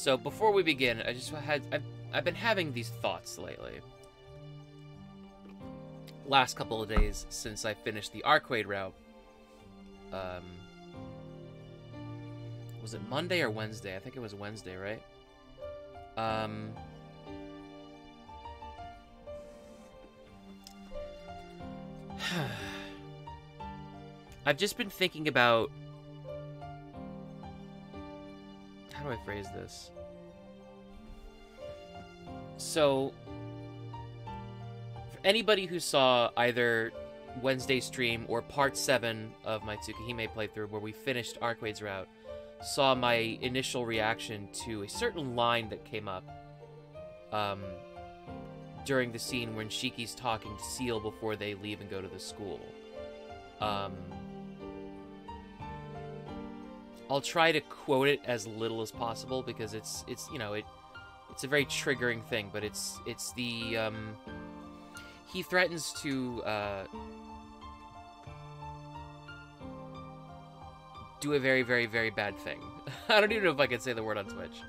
So before we begin, I've been having these thoughts lately. Last couple of days since I finished the Arcueid route. Was it Monday or Wednesday? I think it was Wednesday, right? I've just been thinking about... How do I phrase this? So, for anybody who saw either Wednesday's stream or part 7 of my Tsukihime playthrough where we finished Arcueid's route, saw my initial reaction to a certain line that came up during the scene when Shiki's talking to Seal before they leave and go to the school. I'll try to quote it as little as possible because it's you know, it's a very triggering thing, but it's the he threatens to do a very, very, very bad thing. I don't even know if I can say the word on Twitch.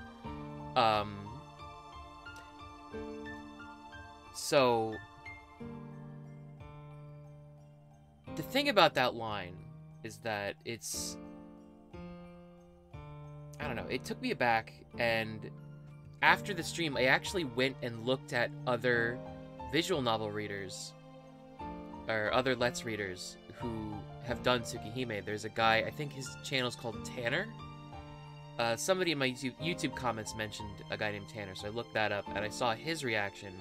So the thing about that line is that it's, I don't know, it took me aback, and after the stream, I actually went and looked at other visual novel readers, or other Let's readers, who have done Tsukihime. There's a guy, I think his channel's called Tanner. Somebody in my YouTube comments mentioned a guy named Tanner, so I looked that up, and I saw his reaction.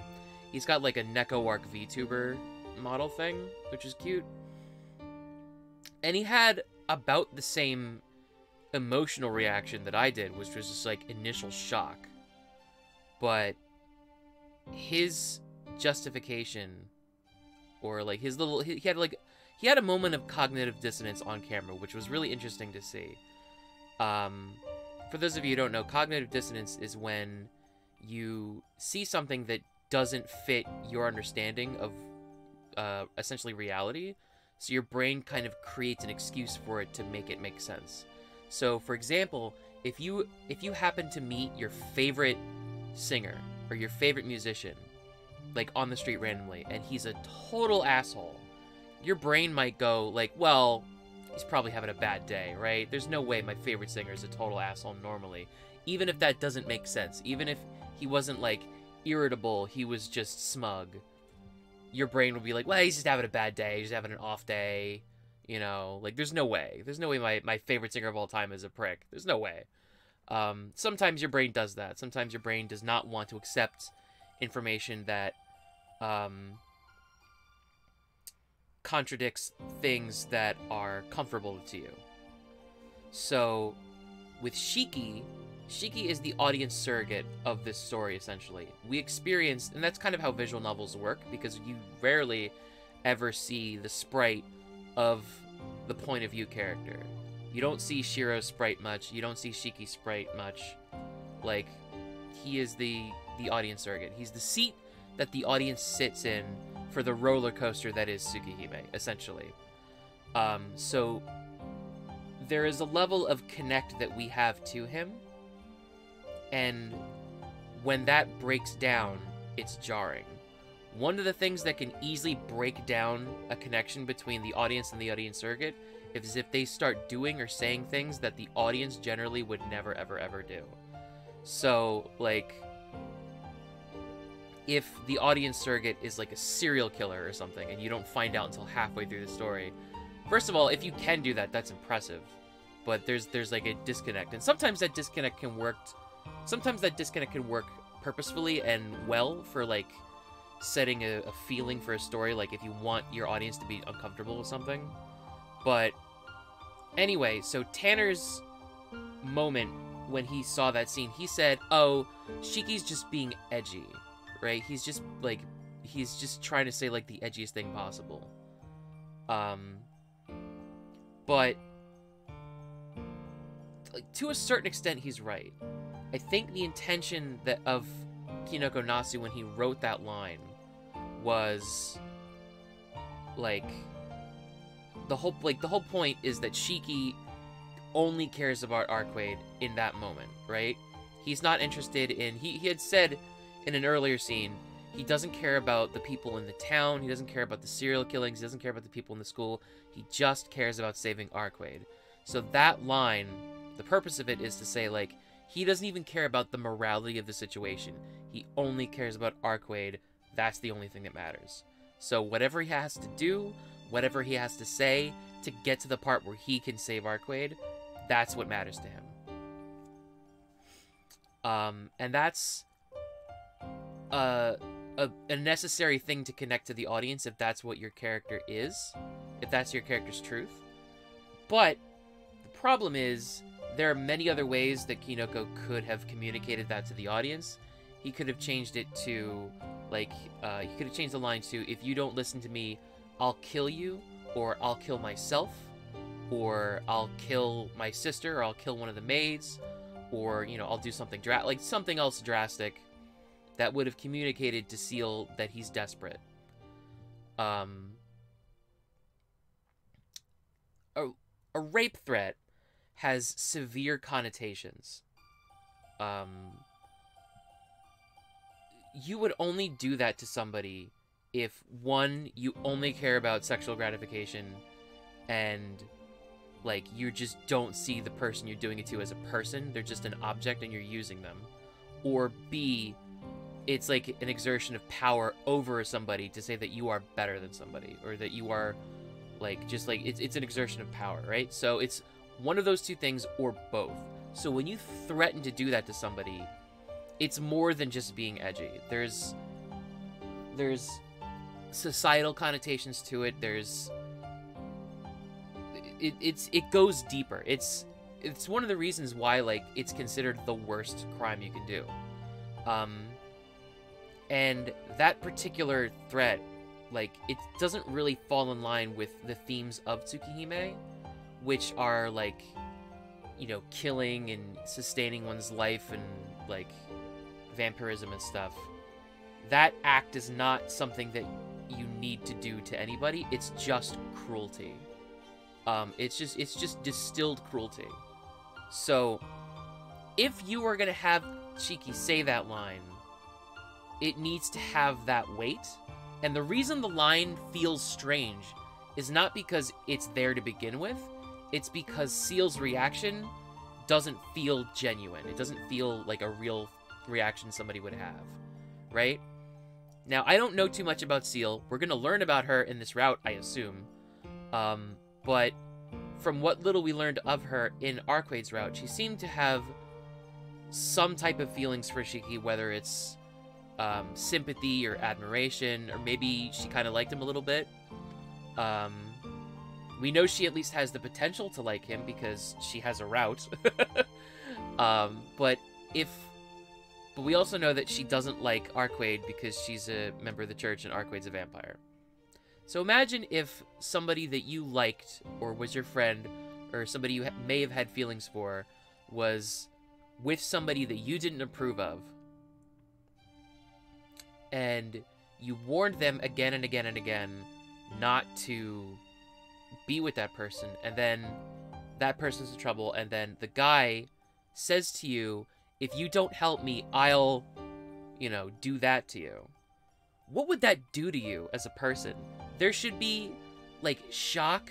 He's got like a Neko Arc VTuber model thing, which is cute. And he had about the same emotional reaction that I did, which was just like initial shock. But his justification, or like his little, he had a moment of cognitive dissonance on camera, which was really interesting to see. For those of you who don't know, cognitive dissonance is when you see something that doesn't fit your understanding of essentially reality, so your brain kind of creates an excuse for it to make it make sense. So, for example, if you happen to meet your favorite singer or your favorite musician, like on the street randomly, and he's a total asshole, your brain might go like, well, he's probably having a bad day, right? There's no way my favorite singer is a total asshole normally. Even if that doesn't make sense, even if he wasn't like irritable, he was just smug, your brain would be like, well, he's just having a bad day, he's just having an off day, you know, like there's no way my favorite singer of all time is a prick. There's no way. Sometimes your brain does that. Sometimes your brain does not want to accept information that contradicts things that are comfortable to you. So with Shiki is the audience surrogate of this story, essentially. We experience, and that's kind of how visual novels work, because you rarely ever see the sprite of the point of view character. You don't see Shiro's sprite much, you don't see Shiki's sprite much. Like, he is the audience surrogate. He's the seat that the audience sits in for the roller coaster that is Tsukihime, essentially. So there is a level of connect that we have to him, and when that breaks down, it's jarring. One of the things that can easily break down a connection between the audience and the audience surrogate is if they start doing or saying things that the audience generally would never, ever, ever do. So, like, if the audience surrogate is like a serial killer or something, and you don't find out until halfway through the story, first of all, if you can do that, that's impressive. But there's like a disconnect, and sometimes that disconnect can work. Sometimes that disconnect can work purposefully and well for like setting a feeling for a story, like if you want your audience to be uncomfortable with something. But anyway, so Tanner's moment when he saw that scene, he said, oh, Shiki's just being edgy, right? He's just trying to say like the edgiest thing possible. But like, to a certain extent, he's right. I think the intention of Kinoko Nasu when he wrote that line was like the whole point is that Shiki only cares about Arcueid in that moment, right? He's not interested in... He had said in an earlier scene, he doesn't care about the people in the town, he doesn't care about the serial killings, he doesn't care about the people in the school, he just cares about saving Arcueid. So that line, the purpose of it is to say, like, he doesn't even care about the morality of the situation. He only cares about Arcueid. That's the only thing that matters. So whatever he has to do, whatever he has to say to get to the part where he can save Arcueid, that's what matters to him. And that's a necessary thing to connect to the audience if that's what your character is, if that's your character's truth. But the problem is, there are many other ways that Kinoko could have communicated that to the audience. He could have changed it to, like, he could have changed the line to, if you don't listen to me, I'll kill you, or I'll kill myself, or I'll kill my sister, or I'll kill one of the maids, or, you know, I'll do something like something else drastic that would have communicated to Seal that he's desperate. A rape threat has severe connotations. You would only do that to somebody if, one, you only care about sexual gratification, and, like, you just don't see the person you're doing it to as a person, they're just an object and you're using them. Or B, it's like an exertion of power over somebody to say that you are better than somebody, or that you are, like, just like, it's an exertion of power, right? So it's one of those two things, or both. So when you threaten to do that to somebody, it's more than just being edgy. There's societal connotations to it. It goes deeper. It's one of the reasons why, like, it's considered the worst crime you can do. And that particular threat, like, it doesn't really fall in line with the themes of Tsukihime, which are, like, you know, killing and sustaining one's life and, like, vampirism and stuff. That act is not something that you need to do to anybody. It's just cruelty. It's just distilled cruelty. So, if you are gonna have Shiki say that line, it needs to have that weight. And the reason the line feels strange is not because it's there to begin with, it's because Seal's reaction doesn't feel genuine. It doesn't feel like a real reaction somebody would have, right? Now, I don't know too much about Seal. We're gonna learn about her in this route, I assume. But from what little we learned of her in Arcueid's route, she seemed to have some type of feelings for Shiki, whether it's sympathy or admiration, or maybe she kind of liked him a little bit. We know she at least has the potential to like him because she has a route. But we also know that she doesn't like Arcueid because she's a member of the church and Arcueid's a vampire. So imagine if somebody that you liked, or was your friend, or somebody you may have had feelings for, was with somebody that you didn't approve of, and you warned them again and again and again not to be with that person, and then that person's in trouble, and then the guy says to you, if you don't help me, I'll, you know, do that to you. What would that do to you as a person? There should be, like, shock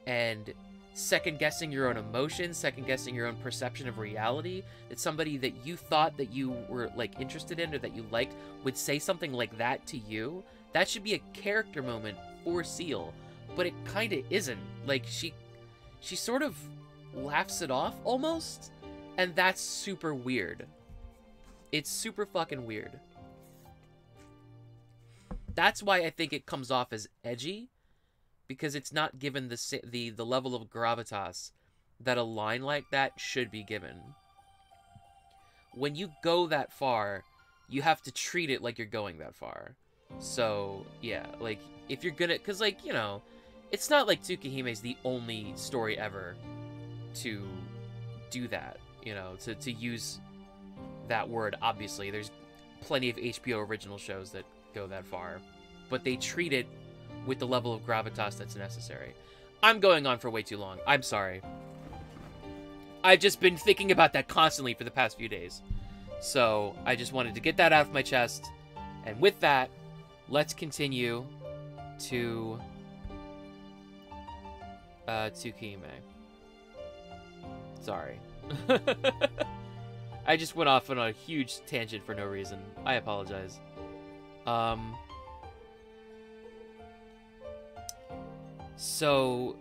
and second-guessing your own emotions, second-guessing your own perception of reality, that somebody that you thought that you were, like, interested in or that you liked would say something like that to you. That should be a character moment for Seal, but it kind of isn't. Like, she sort of laughs it off, almost, and that's super weird. It's super fucking weird. That's why I think it comes off as edgy, because it's not given the level of gravitas that a line like that should be given. When you go that far, you have to treat it like you're going that far. So, yeah, like, if you're gonna... Because, like, you know, it's not like Tsukihime is the only story ever to do that, you know, to use that word, obviously. There's plenty of HBO original shows that go that far, but they treat it with the level of gravitas that's necessary. I'm going on for way too long. I'm sorry. I've just been thinking about that constantly for the past few days. So, I just wanted to get that out of my chest. And with that, let's continue to Tsukihime. Sorry. I just went off on a huge tangent for no reason. I apologize. So,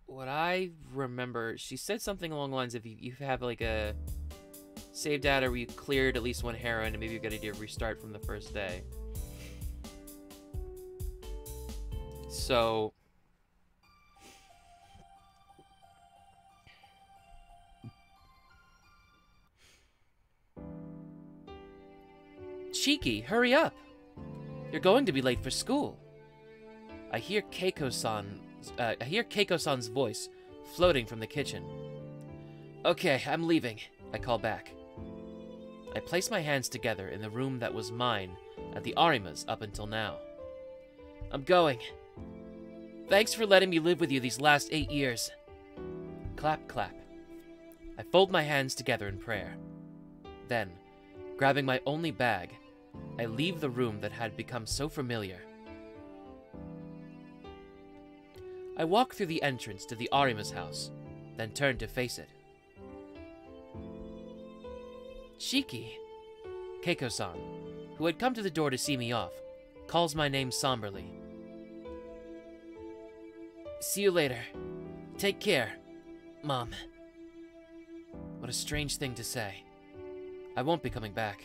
what I remember, she said something along the lines of you have like a save data where you cleared at least one heroine and maybe you got to restart from the first day. So, Shiki, hurry up! You're going to be late for school. I hear Keiko-san's voice floating from the kitchen. Okay, I'm leaving, I call back. I place my hands together in the room that was mine at the Arima's up until now. I'm going. Thanks for letting me live with you these last 8 years. Clap, clap. I fold my hands together in prayer. Then, grabbing my only bag, I leave the room that had become so familiar. I walk through the entrance to the Arima's house, then turn to face it. Shiki, Keiko-san, who had come to the door to see me off, calls my name somberly. See you later. Take care, Mom. What a strange thing to say. I won't be coming back.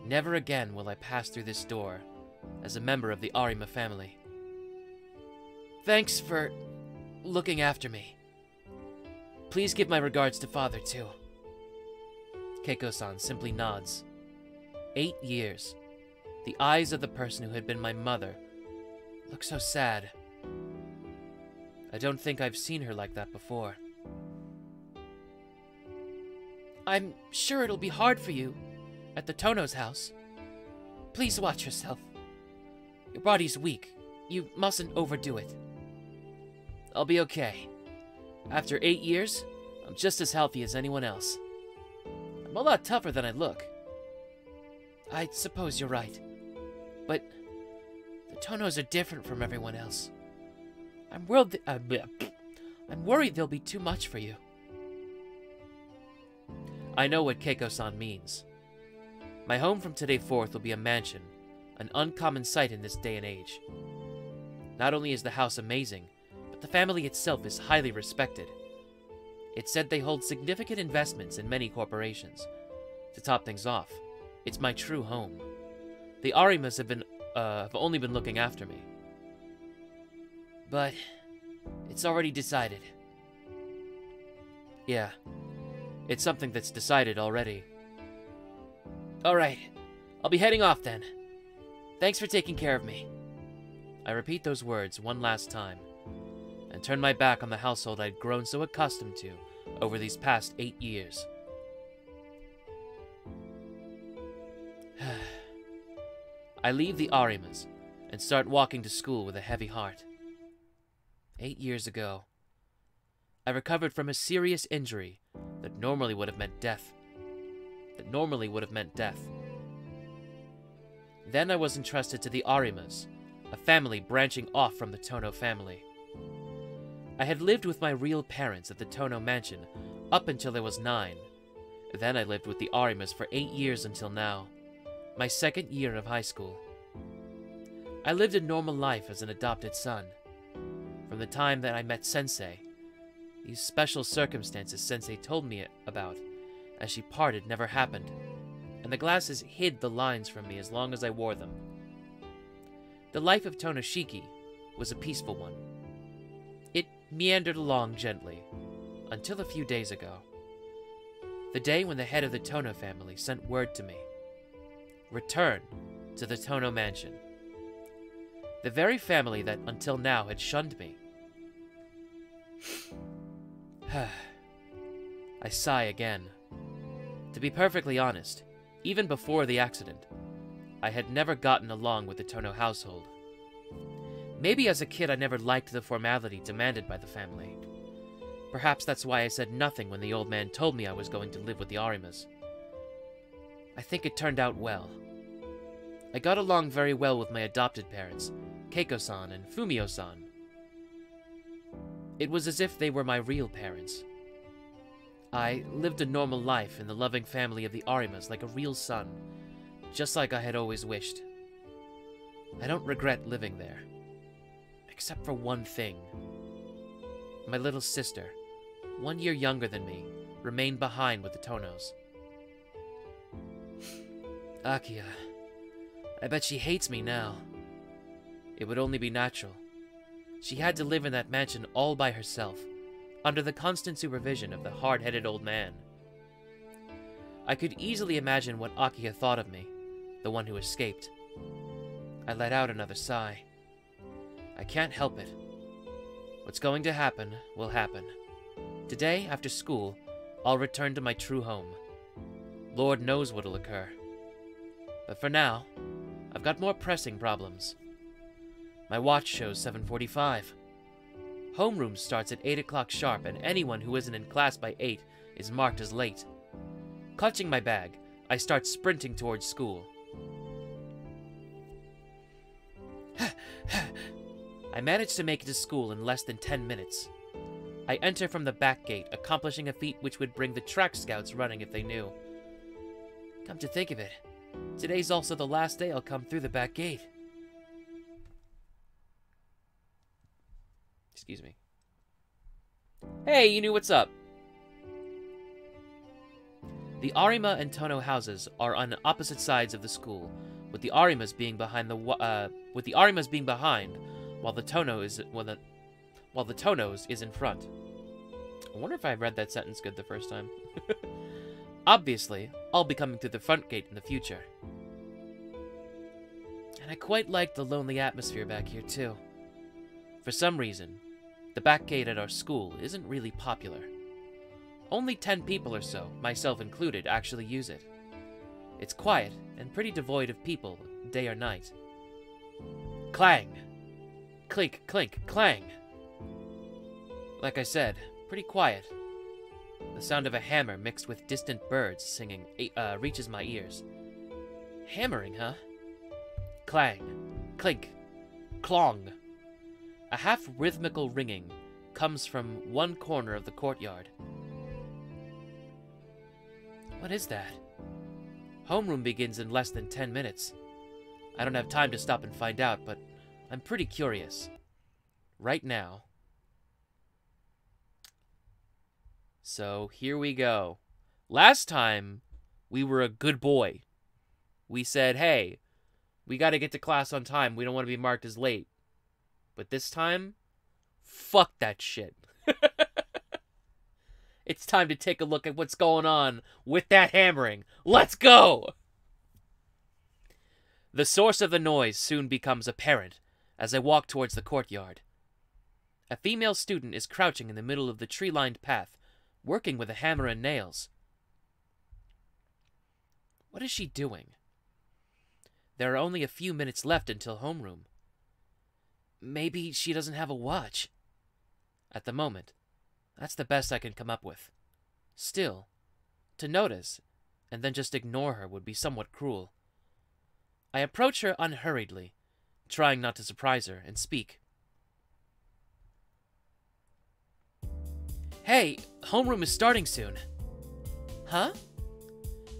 Never again will I pass through this door as a member of the Arima family. Thanks for looking after me. Please give my regards to Father, too. Keiko-san simply nods. 8 years. The eyes of the person who had been my mother look so sad. I don't think I've seen her like that before. I'm sure it'll be hard for you at the Tohno's house. Please watch yourself. Your body's weak. You mustn't overdo it. I'll be okay. After 8 years, I'm just as healthy as anyone else. I'm a lot tougher than I look. I suppose you're right. But the Tohnos are different from everyone else. I'm worried they'll be too much for you. I know what Keiko-san means. My home from today forth will be a mansion, an uncommon sight in this day and age. Not only is the house amazing, but the family itself is highly respected. It's said they hold significant investments in many corporations. To top things off, it's my true home. The Arimas have only been looking after me. But it's already decided. Yeah, it's something that's decided already. Alright, I'll be heading off then. Thanks for taking care of me. I repeat those words one last time, and turn my back on the household I'd grown so accustomed to over these past 8 years. I leave the Arimas and start walking to school with a heavy heart. 8 years ago, I recovered from a serious injury that normally would have meant death. Then I was entrusted to the Arimas, a family branching off from the Tohno family. I had lived with my real parents at the Tohno mansion up until I was 9. Then I lived with the Arimas for 8 years until now, my 2nd year of high school. I lived a normal life as an adopted son. From the time that I met Sensei, these special circumstances Sensei told me about as she parted never happened, and the glasses hid the lines from me as long as I wore them. The life of Tohnoshiki was a peaceful one. It meandered along gently, until a few days ago. The day when the head of the Tohno family sent word to me. Return to the Tohno mansion. The very family that until now had shunned me. I sigh again. To be perfectly honest, even before the accident, I had never gotten along with the Tohno household. Maybe as a kid I never liked the formality demanded by the family. Perhaps that's why I said nothing when the old man told me I was going to live with the Arimas. I think it turned out well. I got along very well with my adopted parents, Keiko-san and Fumio-san. It was as if they were my real parents. I lived a normal life in the loving family of the Arimas like a real son, just like I had always wished. I don't regret living there, except for one thing. My little sister, 1 year younger than me, remained behind with the Tohnos. Akiya, I bet she hates me now. It would only be natural. She had to live in that mansion all by herself, under the constant supervision of the hard-headed old man. I could easily imagine what Akiya thought of me, the one who escaped. I let out another sigh. I can't help it. What's going to happen will happen. Today, after school, I'll return to my true home. Lord knows what'll occur. But for now, I've got more pressing problems. My watch shows 7:45. Homeroom starts at 8 o'clock sharp, and anyone who isn't in class by 8 is marked as late. Clutching my bag, I start sprinting towards school. I manage to make it to school in less than 10 minutes. I enter from the back gate, accomplishing a feat which would bring the track scouts running if they knew. Come to think of it, today's also the last day I'll come through the back gate. Excuse me. Hey, you knew what's up. The Arima and Tohno houses are on opposite sides of the school, with the Arimas being behind while the Tohnos is in front. I wonder if I read that sentence good the first time. Obviously, I'll be coming through the front gate in the future. And I quite like the lonely atmosphere back here too. For some reason, the back gate at our school isn't really popular. Only 10 people or so, myself included, actually use it. It's quiet and pretty devoid of people, day or night. Clang! Clink, clink, clang! Like I said, pretty quiet. The sound of a hammer mixed with distant birds singing reaches my ears. Hammering, huh? Clang, clink, clong. A half-rhythmical ringing comes from one corner of the courtyard. What is that? Homeroom begins in less than 10 minutes. I don't have time to stop and find out, but I'm pretty curious. Right now. So, here we go. Last time, we were a good boy. We said, hey, we gotta get to class on time. We don't want to be marked as late. But this time, fuck that shit. It's time to take a look at what's going on with that hammering. Let's go! The source of the noise soon becomes apparent as I walk towards the courtyard. A female student is crouching in the middle of the tree-lined path, working with a hammer and nails. What is she doing? There are only a few minutes left until homeroom. Maybe she doesn't have a watch. At the moment, that's the best I can come up with. Still, to notice and then just ignore her would be somewhat cruel. I approach her unhurriedly, trying not to surprise her, and speak. Hey, homeroom is starting soon. Huh?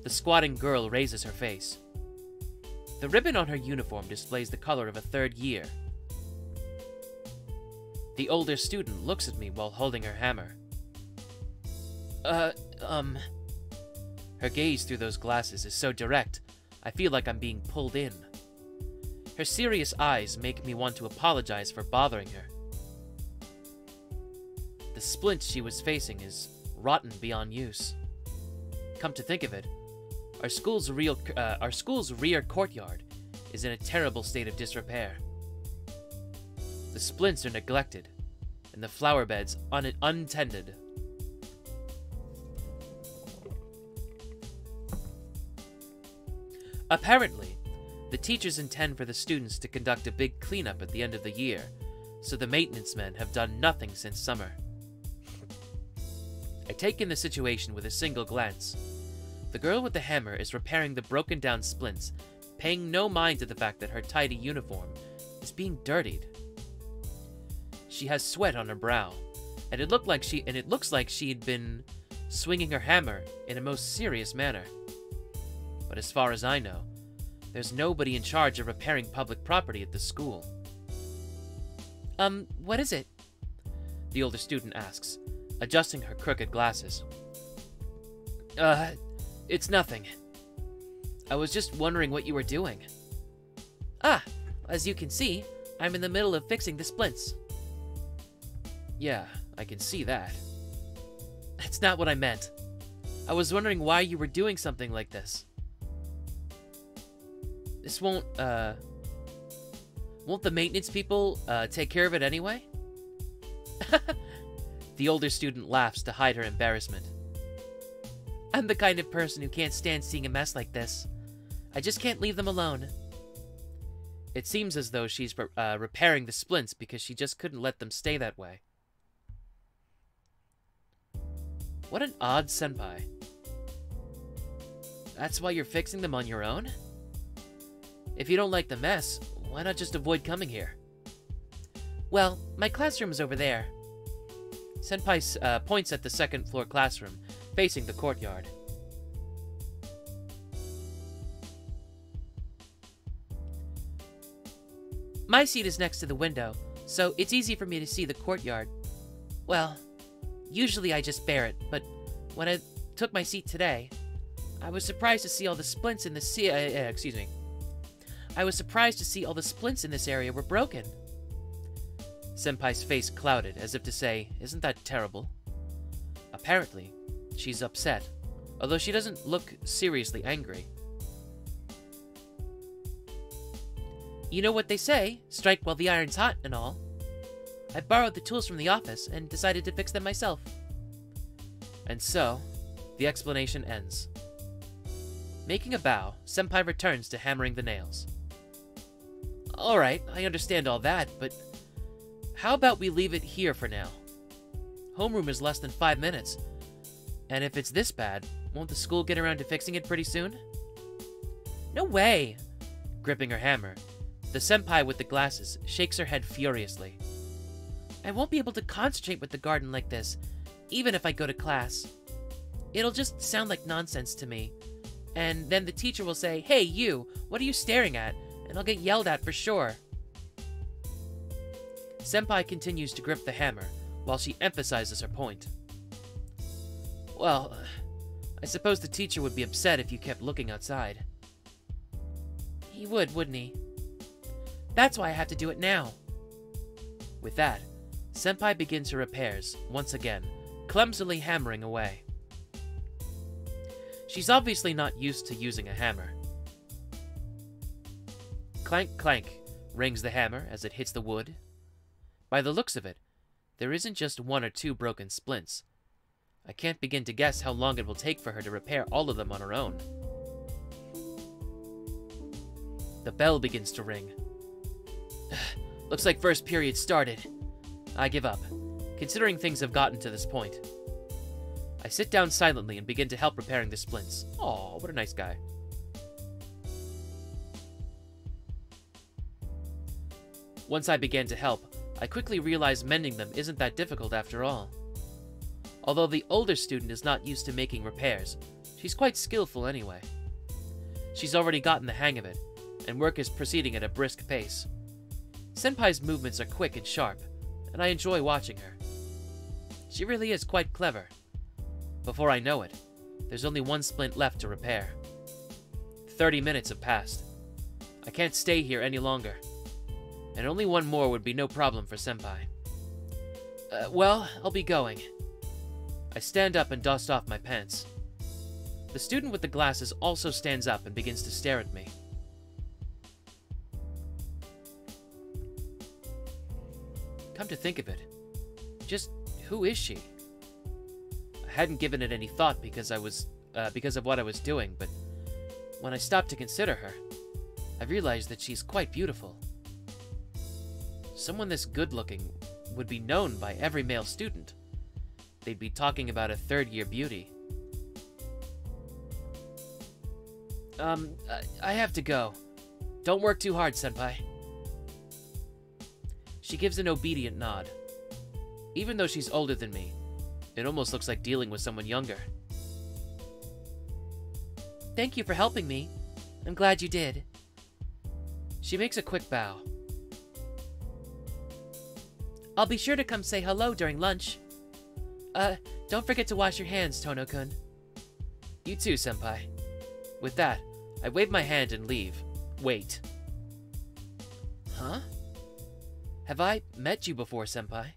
The squatting girl raises her face. The ribbon on her uniform displays the color of a 3rd year. The older student looks at me while holding her hammer. Her gaze through those glasses is so direct, I feel like I'm being pulled in. Her serious eyes make me want to apologize for bothering her. The splint she was facing is rotten beyond use. Come to think of it, our school's rear courtyard is in a terrible state of disrepair. The splints are neglected, and the flower beds untended. Apparently, the teachers intend for the students to conduct a big cleanup at the end of the year, so the maintenance men have done nothing since summer. take in the situation with a single glance. The girl with the hammer is repairing the broken down splints, paying no mind to the fact that her tidy uniform is being dirtied. She has sweat on her brow, and it looks like she'd been swinging her hammer in a most serious manner. But as far as I know, there's nobody in charge of repairing public property at the school. What is it? The older student asks, adjusting her crooked glasses. It's nothing. I was just wondering what you were doing. Ah, as you can see, I'm in the middle of fixing the splints. Yeah, I can see that. That's not what I meant. I was wondering why you were doing something like this. This won't the maintenance people, take care of it anyway? The older student laughs to hide her embarrassment. I'm the kind of person who can't stand seeing a mess like this. I just can't leave them alone. It seems as though she's repairing the splints because she just couldn't let them stay that way. What an odd senpai. That's why you're fixing them on your own? If you don't like the mess, why not just avoid coming here? Well, my classroom is over there. Senpai points at the second floor classroom, facing the courtyard. My seat is next to the window, so it's easy for me to see the courtyard. Well, usually I just bear it, but when I took my seat today, I was surprised to see all the splints in the I was surprised to see all the splints in this area were broken. Senpai's face clouded, as if to say, isn't that terrible? Apparently, she's upset, although she doesn't look seriously angry. You know what they say, strike while the iron's hot and all. I borrowed the tools from the office and decided to fix them myself. And so, the explanation ends. Making a bow, Senpai returns to hammering the nails. Alright, I understand all that, but how about we leave it here for now? Homeroom is less than 5 minutes, and if it's this bad, won't the school get around to fixing it pretty soon? No way! Gripping her hammer, the senpai with the glasses shakes her head furiously. I won't be able to concentrate with the garden like this, even if I go to class. It'll just sound like nonsense to me. And then the teacher will say, "Hey, you, what are you staring at?" And I'll get yelled at for sure. Senpai continues to grip the hammer, while she emphasizes her point. Well, I suppose the teacher would be upset if you kept looking outside. He would, wouldn't he? That's why I have to do it now. With that, Senpai begins her repairs, once again, clumsily hammering away. She's obviously not used to using a hammer. Clank, clank, rings the hammer as it hits the wood. By the looks of it, there isn't just 1 or 2 broken splints. I can't begin to guess how long it will take for her to repair all of them on her own. The bell begins to ring. Looks like first period started. I give up, considering things have gotten to this point. I sit down silently and begin to help repairing the splints. Aw, what a nice guy. Once I began to help, I quickly realized mending them isn't that difficult after all. Although the older student is not used to making repairs, she's quite skillful anyway. She's already gotten the hang of it, and work is proceeding at a brisk pace. Senpai's movements are quick and sharp, and I enjoy watching her. She really is quite clever. Before I know it, there's only 1 splint left to repair. 30 minutes have passed. I can't stay here any longer, and only 1 more would be no problem for Senpai. Well, I'll be going. I stand up and dust off my pants. The student with the glasses also stands up and begins to stare at me. Come to think of it, just who is she? I hadn't given it any thought because of what I was doing, but when I stopped to consider her, I realized that she's quite beautiful. Someone this good-looking would be known by every male student. they'd be talking about a third-year beauty. I have to go. Don't work too hard, senpai. She gives an obedient nod. Even though she's older than me, it almost looks like dealing with someone younger. Thank you for helping me. I'm glad you did. She makes a quick bow. I'll be sure to come say hello during lunch. Don't forget to wash your hands, Tohno-kun. You too, senpai. With that, I wave my hand and leave. Wait. Huh? Have I met you before, senpai?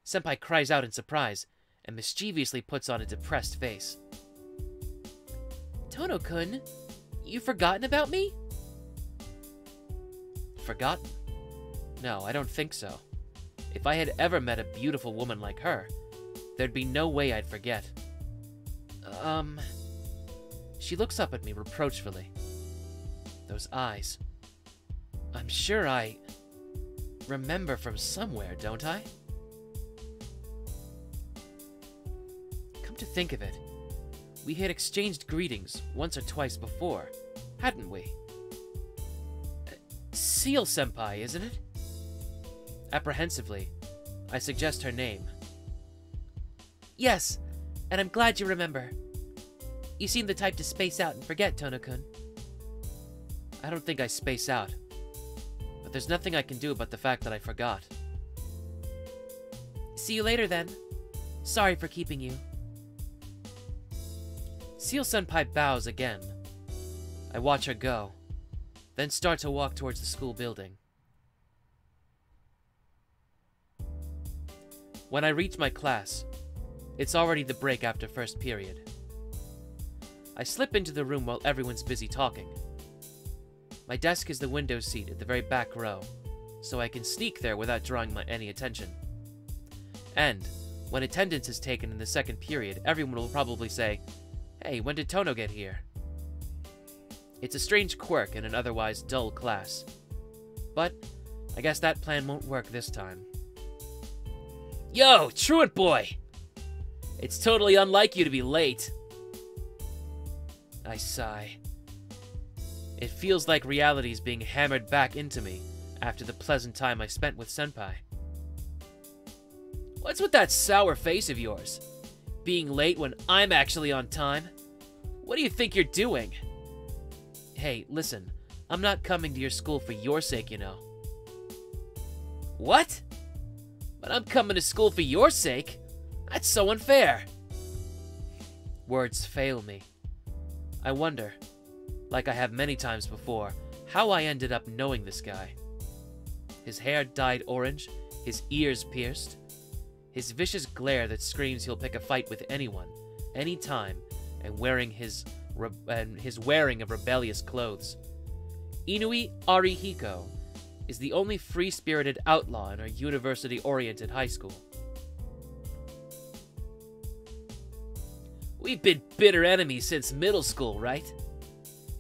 Senpai cries out in surprise and mischievously puts on a depressed face. Tohno-kun, you've forgotten about me? Forgotten? No, I don't think so. If I had ever met a beautiful woman like her, there'd be no way I'd forget. She looks up at me reproachfully. Those eyes. I'm sure I remember from somewhere, don't I? Come to think of it, we had exchanged greetings once or twice before, hadn't we? Seal senpai, isn't it? Apprehensively, I suggest her name. Yes, and I'm glad you remember. You seem the type to space out and forget, Tohno-kun. I don't think I space out, but there's nothing I can do about the fact that I forgot. See you later, then. Sorry for keeping you. Seal-senpai bows again. I watch her go, then start to walk towards the school building. When I reach my class, it's already the break after first period. I slip into the room while everyone's busy talking. My desk is the window seat at the very back row, so I can sneak there without drawing any attention. And, when attendance is taken in the second period, everyone will probably say, "Hey, when did Tohno get here?" It's a strange quirk in an otherwise dull class. But, I guess that plan won't work this time. Yo, truant boy! It's totally unlike you to be late. I sigh. It feels like reality's being hammered back into me after the pleasant time I spent with senpai. What's with that sour face of yours? Being late when I'm actually on time? What do you think you're doing? Hey, listen, I'm not coming to your school for your sake, you know. What? But I'm coming to school for your sake? That's so unfair. Words fail me. I wonder, like I have many times before, how I ended up knowing this guy. His hair dyed orange, his ears pierced, his vicious glare that screams he'll pick a fight with anyone, anytime, and his wearing of rebellious clothes. Inui Arihiko is the only free-spirited outlaw in our university-oriented high school. We've been bitter enemies since middle school, right?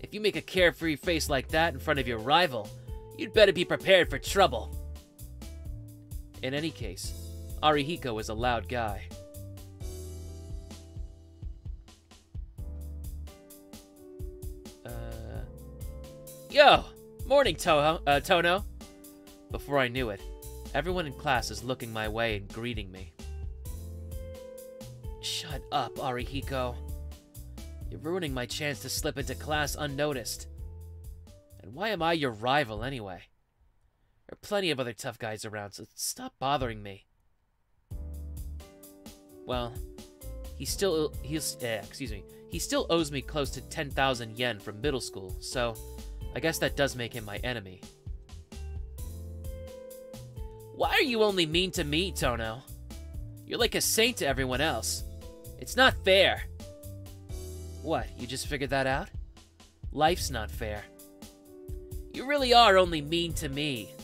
If you make a carefree face like that in front of your rival, you'd better be prepared for trouble. In any case, Arihiko is a loud guy. Yo! Morning, Tohno! Before I knew it, everyone in class is looking my way and greeting me. Shut up, Arihiko. You're ruining my chance to slip into class unnoticed. And why am I your rival, anyway? There are plenty of other tough guys around, so stop bothering me. Well, he still owes me close to 10,000 yen from middle school, so I guess that does make him my enemy. Why are you only mean to me, Tohno? You're like a saint to everyone else. It's not fair. What, you just figured that out? Life's not fair. You really are only mean to me.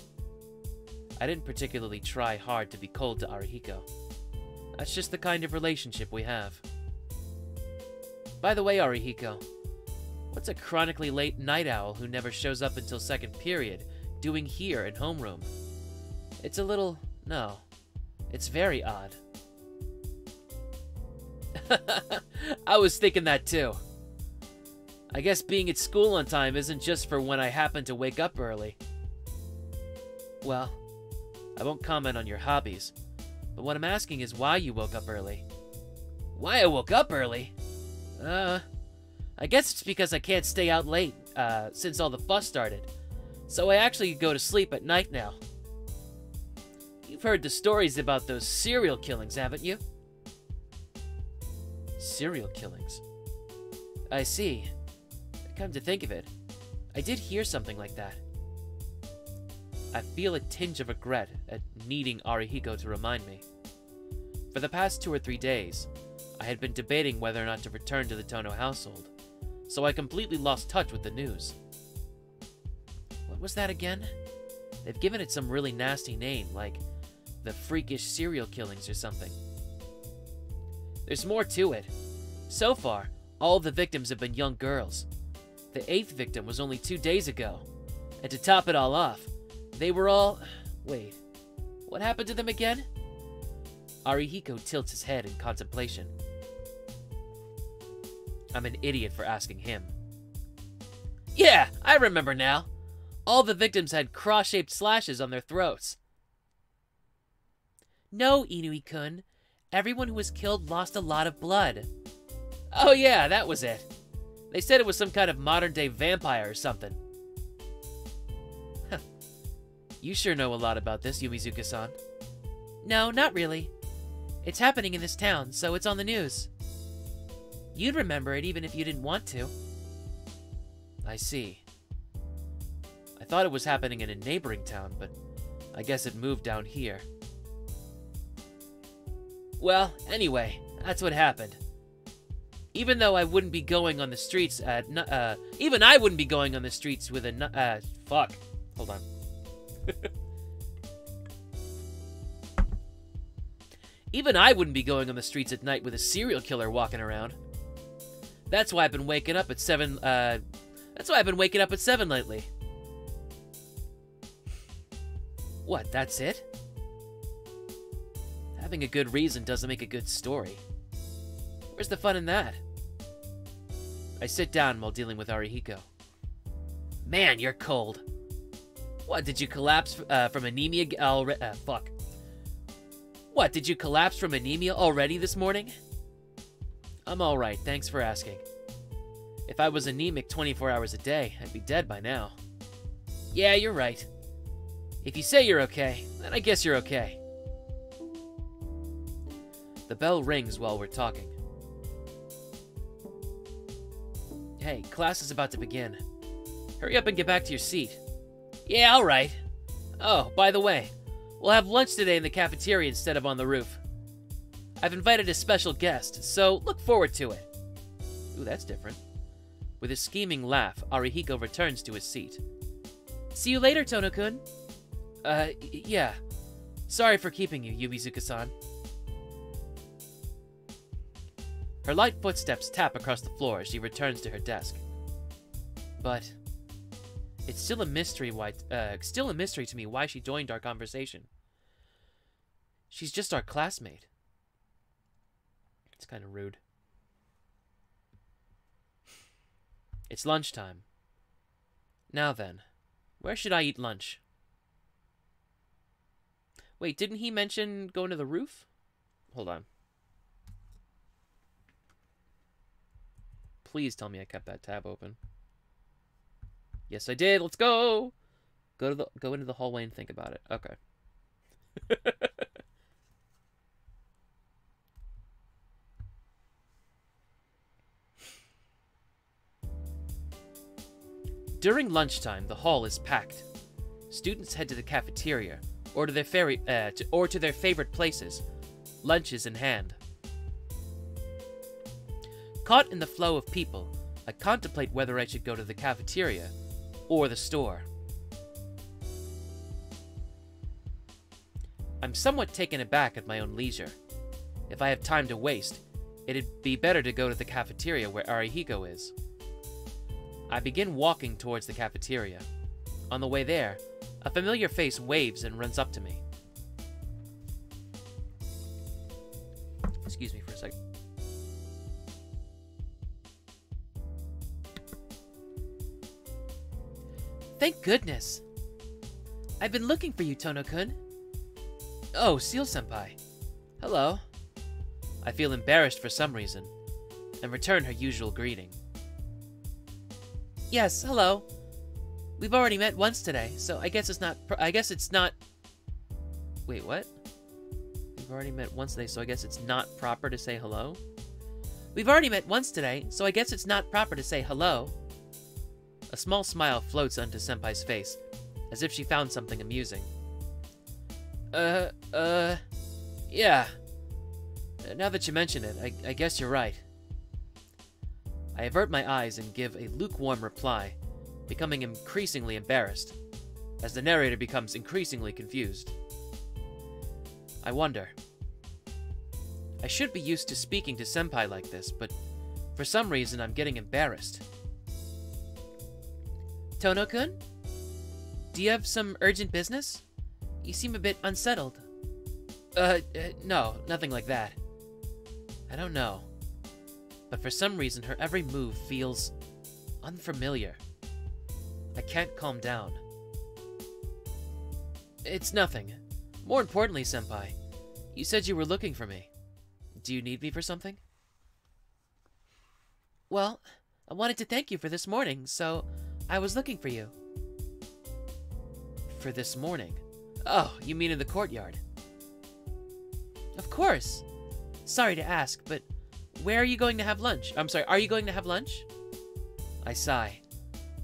I didn't particularly try hard to be cold to Arihiko. That's just the kind of relationship we have. By the way, Arihiko, what's a chronically late night owl who never shows up until second period doing here in homeroom? It's a little... no. It's very odd. I was thinking that too. I guess being at school on time isn't just for when I happen to wake up early. Well, I won't comment on your hobbies, but what I'm asking is why you woke up early. Why I woke up early? I guess it's because I can't stay out late, since all the fuss started. So I actually go to sleep at night now. You've heard the stories about those serial killings, haven't you? Serial killings? I see. Come to think of it, I did hear something like that. I feel a tinge of regret at needing Arihiko to remind me. For the past 2 or 3 days, I had been debating whether or not to return to the Tohno household, so I completely lost touch with the news. What was that again? They've given it some really nasty name, like the freakish serial killings or something. There's more to it. So far, all the victims have been young girls. The 8th victim was only 2 days ago. And to top it all off, they were all... Wait, what happened to them again? Arihiko tilts his head in contemplation. I'm an idiot for asking him. Yeah, I remember now. All the victims had cross-shaped slashes on their throats. No, Inui-kun. Everyone who was killed lost a lot of blood. Oh yeah, that was it. They said it was some kind of modern-day vampire or something. Huh. You sure know a lot about this, Yumizuka-san. No, not really. It's happening in this town, so it's on the news. You'd remember it even if you didn't want to. I see. I thought it was happening in a neighboring town, but I guess it moved down here. Well, anyway, that's what happened. Even though I wouldn't be going on the streets even I wouldn't be going on the streets with a fuck. Hold on. Even I wouldn't be going on the streets at night with a serial killer walking around. That's why I've been waking up at 7, that's why I've been waking up at 7 lately. What, that's it? Having a good reason doesn't make a good story. Where's the fun in that? I sit down while dealing with Arihiko. Man, you're cold. What, did you collapse from anemia fuck. What, did you collapse from anemia already this morning? I'm alright, thanks for asking. If I was anemic 24 hours a day, I'd be dead by now. Yeah, you're right. If you say you're okay, then I guess you're okay. The bell rings while we're talking. Hey, class is about to begin. Hurry up and get back to your seat. Yeah, alright. Oh, by the way, we'll have lunch today in the cafeteria instead of on the roof. I've invited a special guest, so look forward to it. Ooh, that's different. With a scheming laugh, Arihiko returns to his seat. See you later, Tohno-kun. Yeah. Sorry for keeping you, Yumizuka-san. Her light footsteps tap across the floor as she returns to her desk. But it's still a mystery to me why she joined our conversation. She's just our classmate. It's kind of rude. It's lunchtime. Now then, where should I eat lunch? Wait, didn't he mention going to the roof? Hold on. Please tell me I kept that tab open. Yes, I did. Let's go. Go into the hallway and think about it. Okay. During lunchtime, the hall is packed. Students head to the cafeteria or to their favorite places, lunches in hand. Caught in the flow of people, I contemplate whether I should go to the cafeteria or the store. I'm somewhat taken aback at my own leisure. If I have time to waste, it'd be better to go to the cafeteria where Arihiko is. I begin walking towards the cafeteria. On the way there, a familiar face waves and runs up to me. Thank goodness. I've been looking for you, Tohno-kun. Oh, Seal-senpai. Hello. I feel embarrassed for some reason, and return her usual greeting. Yes, hello. We've already met once today, so I guess it's not... Wait, what? We've already met once today, so I guess it's not proper to say hello? We've already met once today, so I guess it's not proper to say hello. A small smile floats onto Senpai's face, as if she found something amusing. Yeah. Now that you mention it, I guess you're right. I avert my eyes and give a lukewarm reply, becoming increasingly embarrassed, as the narrator becomes increasingly confused. I wonder. I should be used to speaking to Senpai like this, but for some reason I'm getting embarrassed. Tohno-kun? Do you have some urgent business? You seem a bit unsettled. No, nothing like that. I don't know. But for some reason, her every move feels unfamiliar. I can't calm down. It's nothing. More importantly, Senpai, you said you were looking for me. Do you need me for something? Well, I wanted to thank you for this morning, so I was looking for you. For this morning? Oh, you mean in the courtyard? Of course. Sorry to ask, but where are you going to have lunch? I'm sorry, are you going to have lunch? I sigh.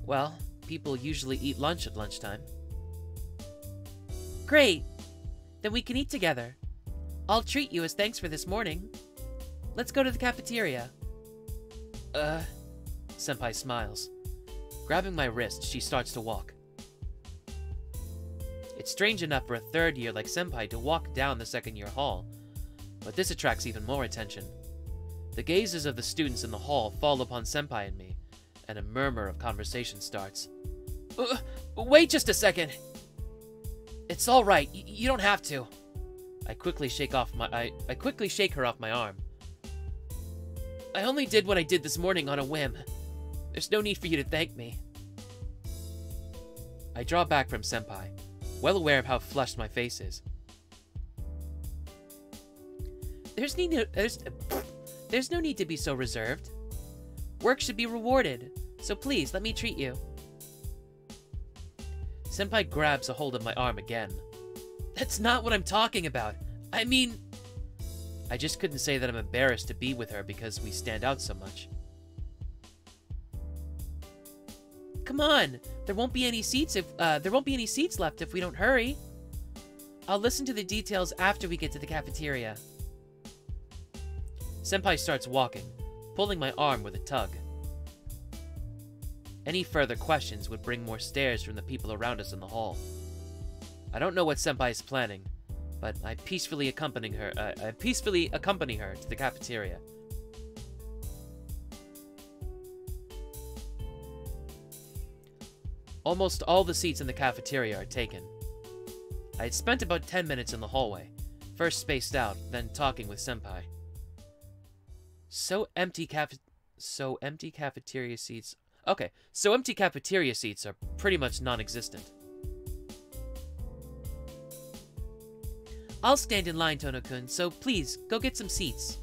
Well, people usually eat lunch at lunchtime. Great. Then we can eat together. I'll treat you as thanks for this morning. Let's go to the cafeteria. Senpai smiles. Grabbing my wrist, she starts to walk. It's strange enough for a third year like Senpai to walk down the second-year hall, but this attracts even more attention. The gazes of the students in the hall fall upon Senpai and me, and a murmur of conversation starts. Wait just a second! It's all right. You don't have to. I quickly shake her off my arm. I only did what I did this morning on a whim. There's no need for you to thank me. I draw back from Senpai, well aware of how flushed my face is. There's no need to be so reserved. Work should be rewarded, so please let me treat you. Senpai grabs a hold of my arm again. That's not what I'm talking about. I mean... I just couldn't say that I'm embarrassed to be with her because we stand out so much. Come on, there won't be any seats left if we don't hurry. I'll listen to the details after we get to the cafeteria. Senpai starts walking, pulling my arm with a tug. Any further questions would bring more stares from the people around us in the hall. I don't know what Senpai is planning, but I peacefully accompany her to the cafeteria. Almost all the seats in the cafeteria are taken. I had spent about 10 minutes in the hallway, first spaced out, then talking with Senpai. So empty cafeteria seats are pretty much non-existent. I'll stand in line, Tohno-kun, so please, go get some seats.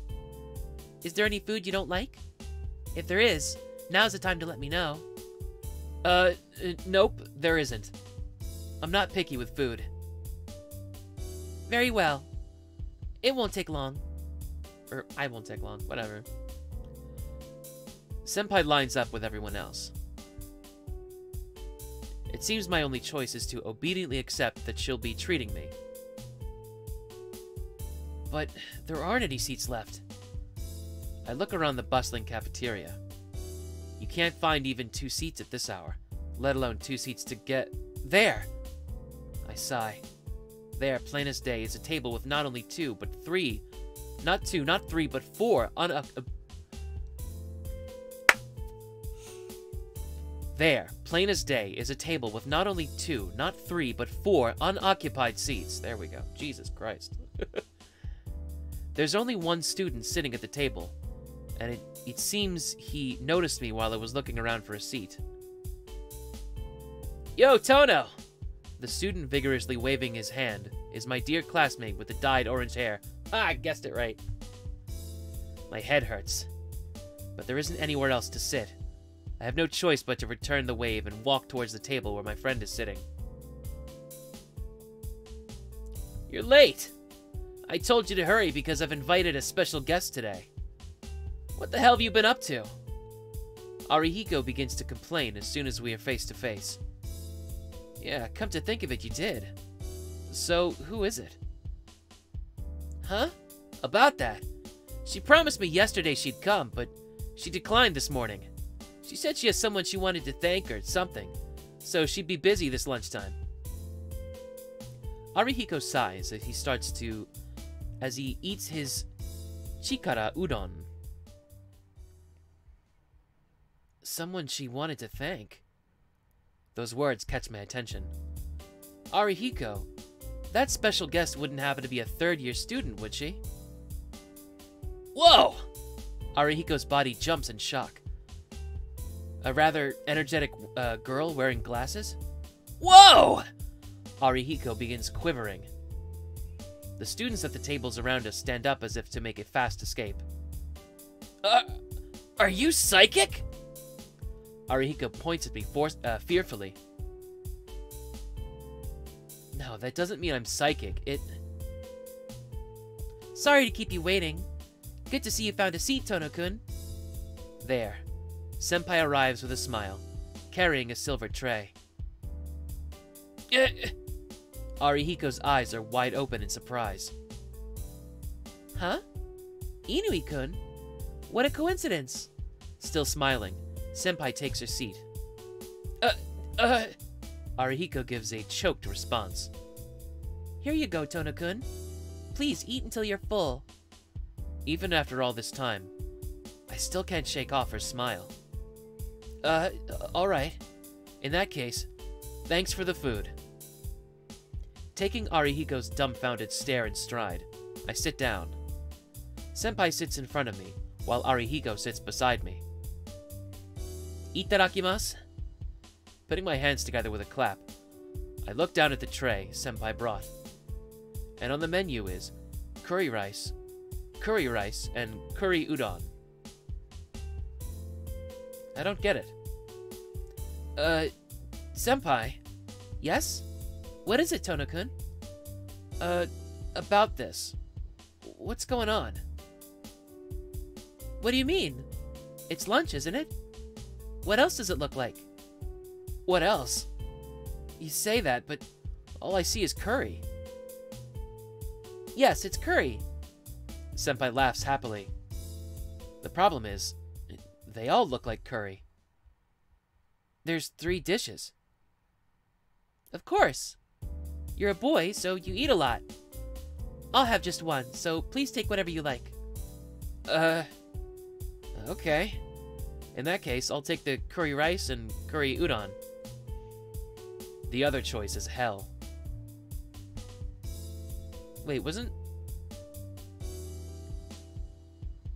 Is there any food you don't like? If there is, now's the time to let me know. Nope, there isn't. I'm not picky with food. Very well. It won't take long. Or, I won't take long, whatever. Senpai lines up with everyone else. It seems my only choice is to obediently accept that she'll be treating me. But there aren't any seats left. I look around the bustling cafeteria. You can't find even 2 seats at this hour, let alone 2 seats to get... There! I sigh. There, plain as day, is a table with not only 2, but 3... Not 2, not 3, but 4 There, plain as day, is a table with not only 2, not 3, but 4 unoccupied seats. There we go. Jesus Christ. There's only one student sitting at the table, and it seems he noticed me while I was looking around for a seat. Yo, Tohno! The student vigorously waving his hand is my dear classmate with the dyed orange hair. Ah, I guessed it right. My head hurts, but there isn't anywhere else to sit. I have no choice but to return the wave and walk towards the table where my friend is sitting. You're late! I told you to hurry because I've invited a special guest today. What the hell have you been up to? Arihiko begins to complain as soon as we are face to face. Yeah, come to think of it, you did. So, who is it? Huh? About that. She promised me yesterday she'd come, but she declined this morning. She said she has someone she wanted to thank or something, so she'd be busy this lunchtime. Arihiko sighs as he eats his chikara udon. Someone she wanted to thank. Those words catch my attention. Arihiko, that special guest wouldn't happen to be a third-year student, would she? Whoa! Arihiko's body jumps in shock. A rather energetic girl wearing glasses? Whoa! Arihiko begins quivering. The students at the tables around us stand up as if to make a fast escape. Are you psychic? Arihiko points at me fearfully. No, that doesn't mean I'm psychic. Sorry to keep you waiting. Good to see you found a seat, Tohno-kun. There. Senpai arrives with a smile, carrying a silver tray. Arihiko's eyes are wide open in surprise. Huh? Inui-kun? What a coincidence! Still smiling, Senpai takes her seat. Arihiko gives a choked response. Here you go, Tohno-kun. Please eat until you're full. Even after all this time, I still can't shake off her smile. Alright. In that case, thanks for the food. Taking Arihiko's dumbfounded stare in stride, I sit down. Senpai sits in front of me, while Arihiko sits beside me. Itadakimasu. Putting my hands together with a clap, I look down at the tray Senpai brought. And on the menu is curry rice, and curry udon. I don't get it. Senpai? Yes? What is it, Tohno-kun? About this. What's going on? What do you mean? It's lunch, isn't it? What else does it look like? What else? You say that, but all I see is curry. Yes, it's curry. Senpai laughs happily. The problem is, they all look like curry. There's 3 dishes. Of course. You're a boy, so you eat a lot. I'll have just one, so please take whatever you like. Okay. In that case, I'll take the curry rice and curry udon. The other choice is hell. Wait, wasn't...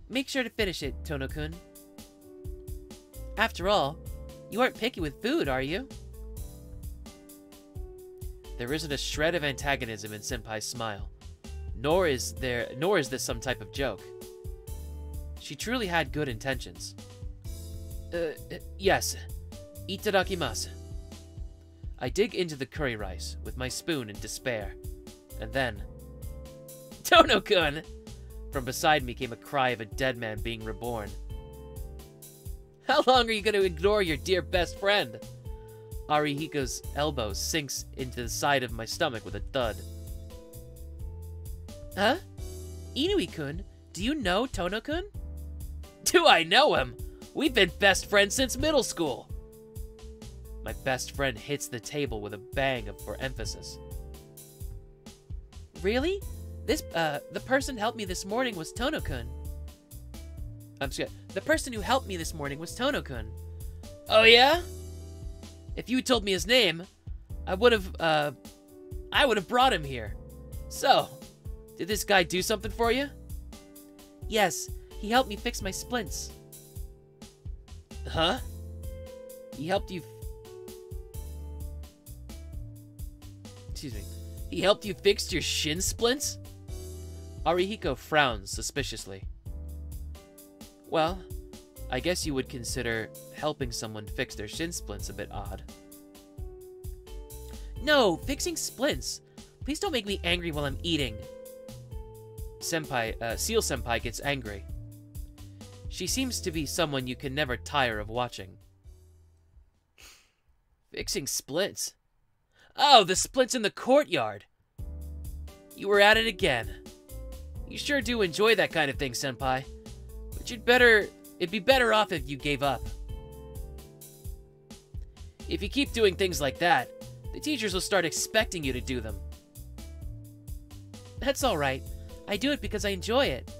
Make sure to finish it, Tohno-kun. After all, you aren't picky with food, are you? There isn't a shred of antagonism in Senpai's smile, nor is this some type of joke. She truly had good intentions. Yes. Itadakimasu. I dig into the curry rice with my spoon in despair, and then... Tohno-kun! From beside me came a cry of a dead man being reborn. How long are you going to ignore your dear best friend? Arihiko's elbow sinks into the side of my stomach with a thud. Huh? Inui-kun, do you know Tohno-kun? Do I know him? We've been best friends since middle school. My best friend hits the table with a bang for emphasis. Really? The person who helped me this morning was Tohno-kun. I'm sorry. The person who helped me this morning was Tohno-kun. Oh yeah? If you told me his name, I would have brought him here. So, did this guy do something for you? Yes, he helped me fix my splints. Huh? He helped you... excuse me. He helped you fix your shin splints? Arihiko frowns suspiciously. Well, I guess you would consider helping someone fix their shin splints a bit odd. No, fixing splints. Please don't make me angry while I'm eating. Seal Senpai gets angry. She seems to be someone you can never tire of watching. Fixing splints? Oh, the splints in the courtyard! You were at it again. You sure do enjoy that kind of thing, Senpai. But it'd be better off if you gave up. If you keep doing things like that, the teachers will start expecting you to do them. That's alright. I do it because I enjoy it.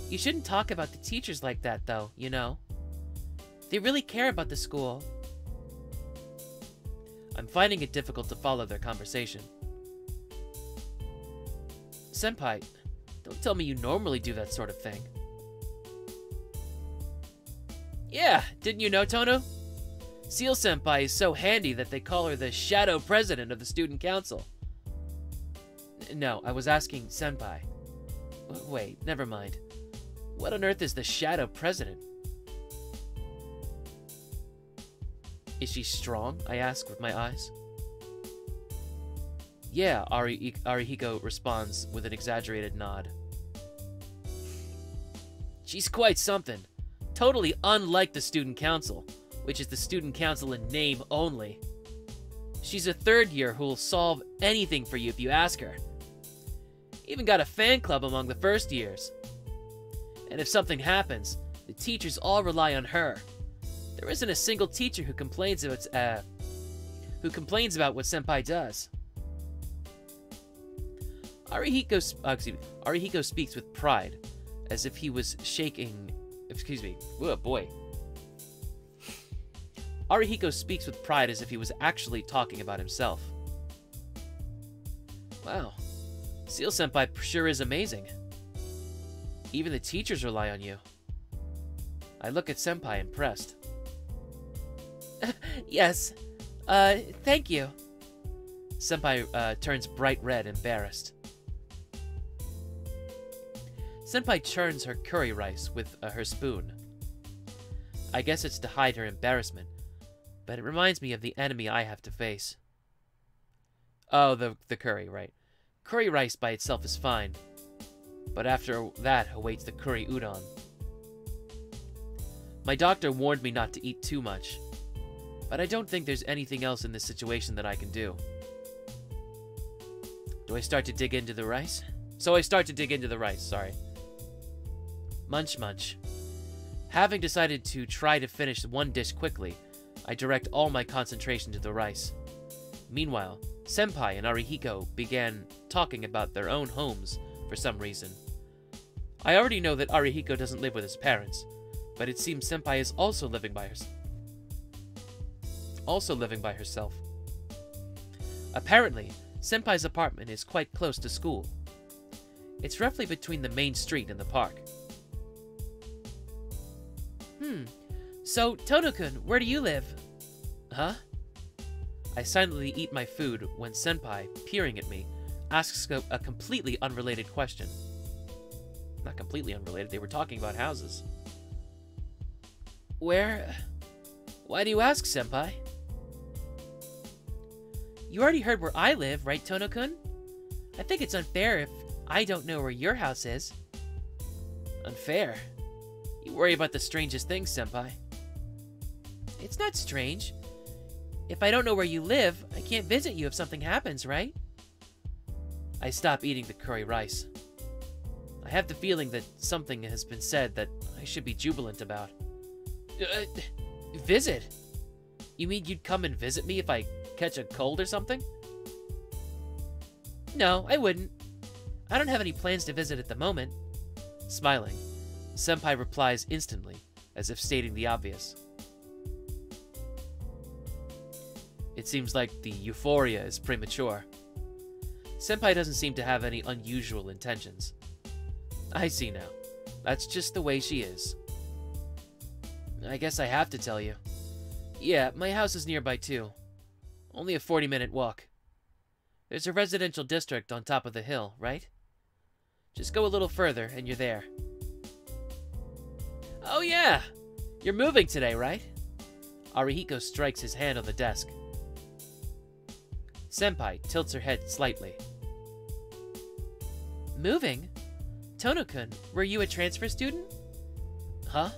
You shouldn't talk about the teachers like that, though, you know. They really care about the school. I'm finding it difficult to follow their conversation. Senpai, don't tell me you normally do that sort of thing. Yeah, didn't you know, Tohno? Seal Senpai is so handy that they call her the Shadow President of the Student Council. No, I was asking Senpai. Wait, never mind. What on earth is the Shadow President? Is she strong? I ask with my eyes. Yeah, Arihiko responds with an exaggerated nod. She's quite something. Totally unlike the Student Council, which is the Student Council in name only. She's a third year who'll solve anything for you if you ask her. Even got a fan club among the first years. And if something happens, the teachers all rely on her. There isn't a single teacher who complains about what Senpai does. Arihiko speaks with pride, as if he was shaking. Excuse me. Oh boy. Arihiko speaks with pride as if he was actually talking about himself. Wow. Seal Senpai sure is amazing. Even the teachers rely on you. I look at Senpai impressed. Yes. Thank you. Senpai turns bright red, embarrassed. Senpai churns her curry rice with her spoon. I guess it's to hide her embarrassment, but it reminds me of the enemy I have to face. Oh, the curry, right. Curry rice by itself is fine, but after that awaits the curry udon. My doctor warned me not to eat too much, but I don't think there's anything else in this situation that I can do. Do I start to dig into the rice? So I start to dig into the rice, sorry. Munch munch. Having decided to try to finish one dish quickly, I direct all my concentration to the rice. Meanwhile, Senpai and Arihiko began talking about their own homes for some reason. I already know that Arihiko doesn't live with his parents, but it seems Senpai is also living by herself. Apparently, Senpai's apartment is quite close to school. It's roughly between the main street and the park. So, Tohno-kun, where do you live? Huh? I silently eat my food when Senpai, peering at me, asks a completely unrelated question. Not completely unrelated, they were talking about houses. Why do you ask, Senpai? You already heard where I live, right, Tohno-kun? I think it's unfair if I don't know where your house is. Unfair? You worry about the strangest things, Senpai. It's not strange. If I don't know where you live, I can't visit you if something happens, right? I stop eating the curry rice. I have the feeling that something has been said that I should be jubilant about. Visit? You mean you'd come and visit me if I catch a cold or something? No, I wouldn't. I don't have any plans to visit at the moment. Smiling, Senpai replies instantly, as if stating the obvious. It seems like the euphoria is premature. Senpai doesn't seem to have any unusual intentions. I see now. That's just the way she is. I guess I have to tell you. Yeah, my house is nearby too. Only a 40-minute walk. There's a residential district on top of the hill, right? Just go a little further and you're there. Oh yeah! You're moving today, right? Arihiko strikes his hand on the desk. Senpai tilts her head slightly. Moving? Tohno-kun, were you a transfer student? Huh?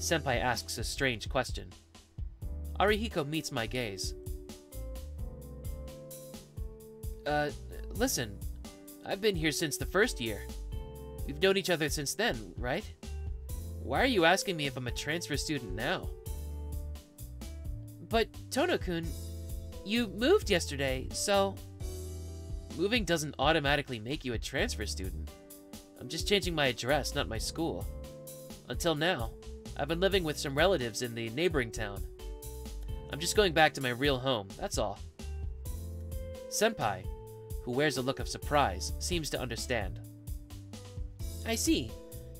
Senpai asks a strange question. Arihiko meets my gaze. Listen, I've been here since the first year. We've known each other since then, right? Why are you asking me if I'm a transfer student now? But, Tohno-kun, you moved yesterday, so... Moving doesn't automatically make you a transfer student. I'm just changing my address, not my school. Until now, I've been living with some relatives in the neighboring town. I'm just going back to my real home, that's all. Senpai, who wears a look of surprise, seems to understand. I see.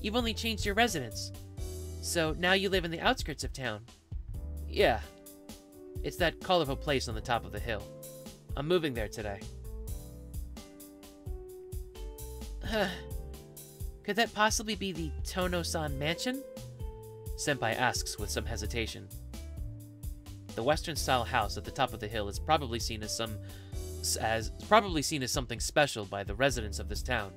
You've only changed your residence. So now you live in the outskirts of town. Yeah. It's that colorful place on the top of the hill. I'm moving there today. Could that possibly be the Tohno-san mansion? Senpai asks with some hesitation. The Western-style house at the top of the hill is probably seen as something special by the residents of this town.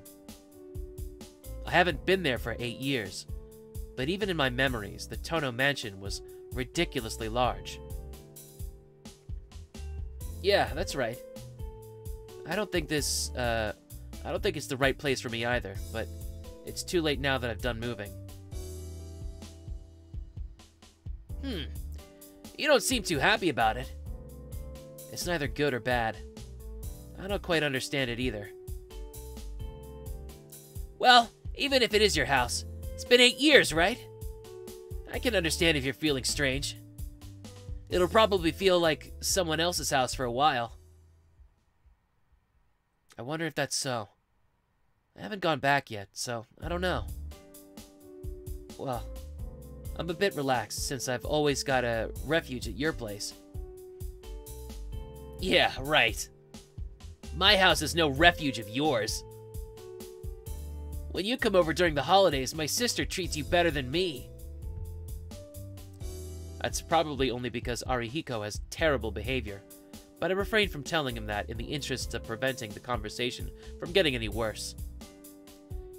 I haven't been there for 8 years, but even in my memories, the Tohno mansion was ridiculously large. Yeah, that's right. I don't think it's the right place for me either, but it's too late now that I've done moving. You don't seem too happy about it. It's neither good or bad. I don't quite understand it either. Well, even if it is your house, it's been 8 years, right? I can understand if you're feeling strange. It'll probably feel like someone else's house for a while. I wonder if that's so. I haven't gone back yet, so I don't know. Well, I'm a bit relaxed since I've always got a refuge at your place. Yeah, right. My house is no refuge of yours. When you come over during the holidays, my sister treats you better than me. That's probably only because Arihiko has terrible behavior, but I refrained from telling him that in the interests of preventing the conversation from getting any worse.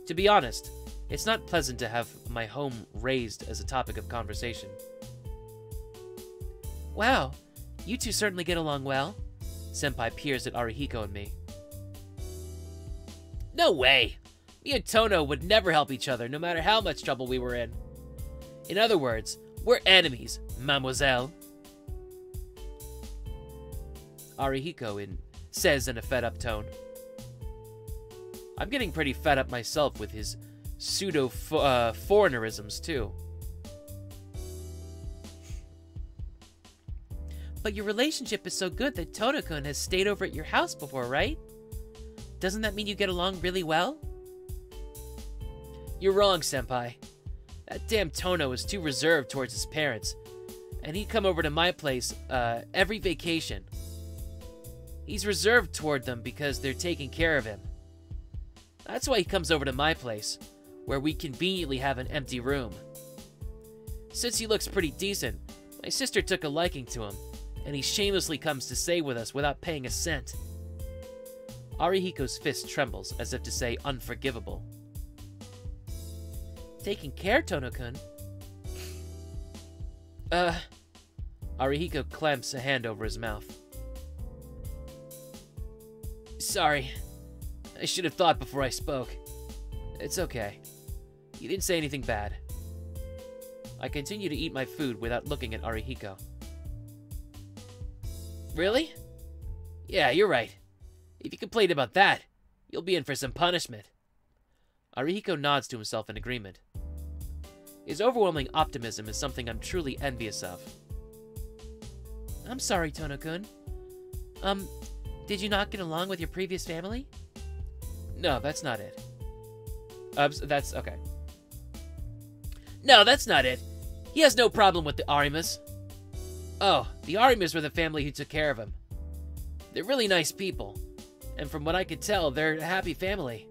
To be honest, it's not pleasant to have my home raised as a topic of conversation. Wow, you two certainly get along well. Senpai peers at Arihiko and me. No way! Me and Tohno would never help each other, no matter how much trouble we were in. In other words, we're enemies, mademoiselle. Arihiko says in a fed-up tone. I'm getting pretty fed up myself with his pseudo-foreignerisms, too. But your relationship is so good that Tohno-kun has stayed over at your house before, right? Doesn't that mean you get along really well? You're wrong, Senpai. That damn Tohno is too reserved towards his parents, and he'd come over to my place every vacation. He's reserved toward them because they're taking care of him. That's why he comes over to my place, where we conveniently have an empty room. Since he looks pretty decent, my sister took a liking to him, and he shamelessly comes to stay with us without paying a cent. Arihiko's fist trembles as if to say unforgivable. Taking care, Tohno-kun? Arihiko clamps a hand over his mouth. Sorry. I should have thought before I spoke. It's okay. You didn't say anything bad. I continue to eat my food without looking at Arihiko. Really? Yeah, you're right. If you complain about that, you'll be in for some punishment. Arihiko nods to himself in agreement. His overwhelming optimism is something I'm truly envious of. I'm sorry, Tohno-kun. Did you not get along with your previous family? No, that's not it. That's okay. No, that's not it. He has no problem with the Arimas. Oh, the Arimas were the family who took care of him. They're really nice people, and from what I could tell, they're a happy family.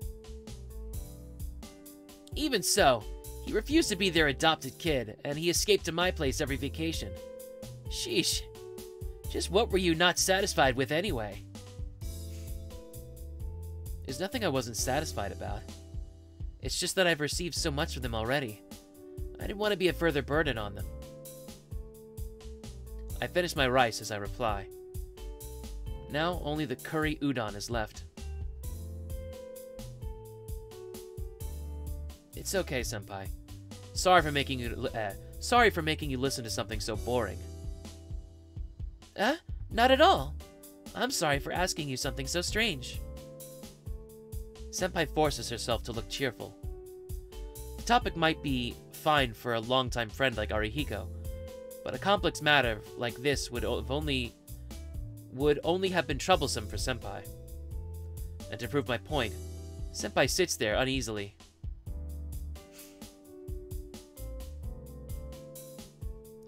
Even so, he refused to be their adopted kid, and he escaped to my place every vacation. Sheesh. Just what were you not satisfied with anyway? There's nothing I wasn't satisfied about. It's just that I've received so much from them already. I didn't want to be a further burden on them. I finish my rice as I reply. Now only the curry udon is left. It's okay, senpai. Sorry for making you listen to something so boring. Not at all. I'm sorry for asking you something so strange. Senpai forces herself to look cheerful. The topic might be fine for a longtime friend like Arihiko, but a complex matter like this would only have been troublesome for Senpai. And to prove my point, Senpai sits there uneasily.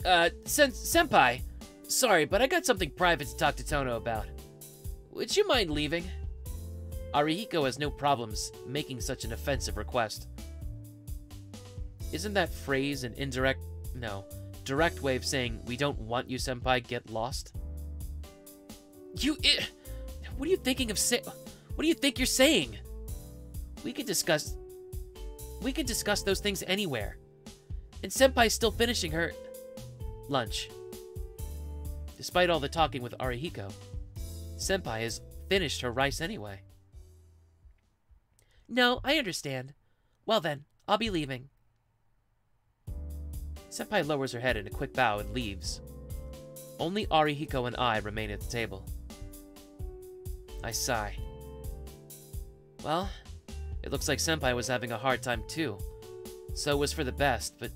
Senpai, sorry, but I got something private to talk to Tohno about. Would you mind leaving? Arihiko has no problems making such an offensive request. Isn't that phrase an direct way of saying, we don't want you, senpai, get lost? What are you thinking of what do you think you're saying? We can discuss those things anywhere. And senpai's still finishing her lunch. Despite all the talking with Arihiko, senpai has finished her rice anyway. No, I understand. Well then, I'll be leaving. Senpai lowers her head in a quick bow and leaves. Only Arihiko and I remain at the table. I sigh. Well, it looks like senpai was having a hard time too. So it was for the best, but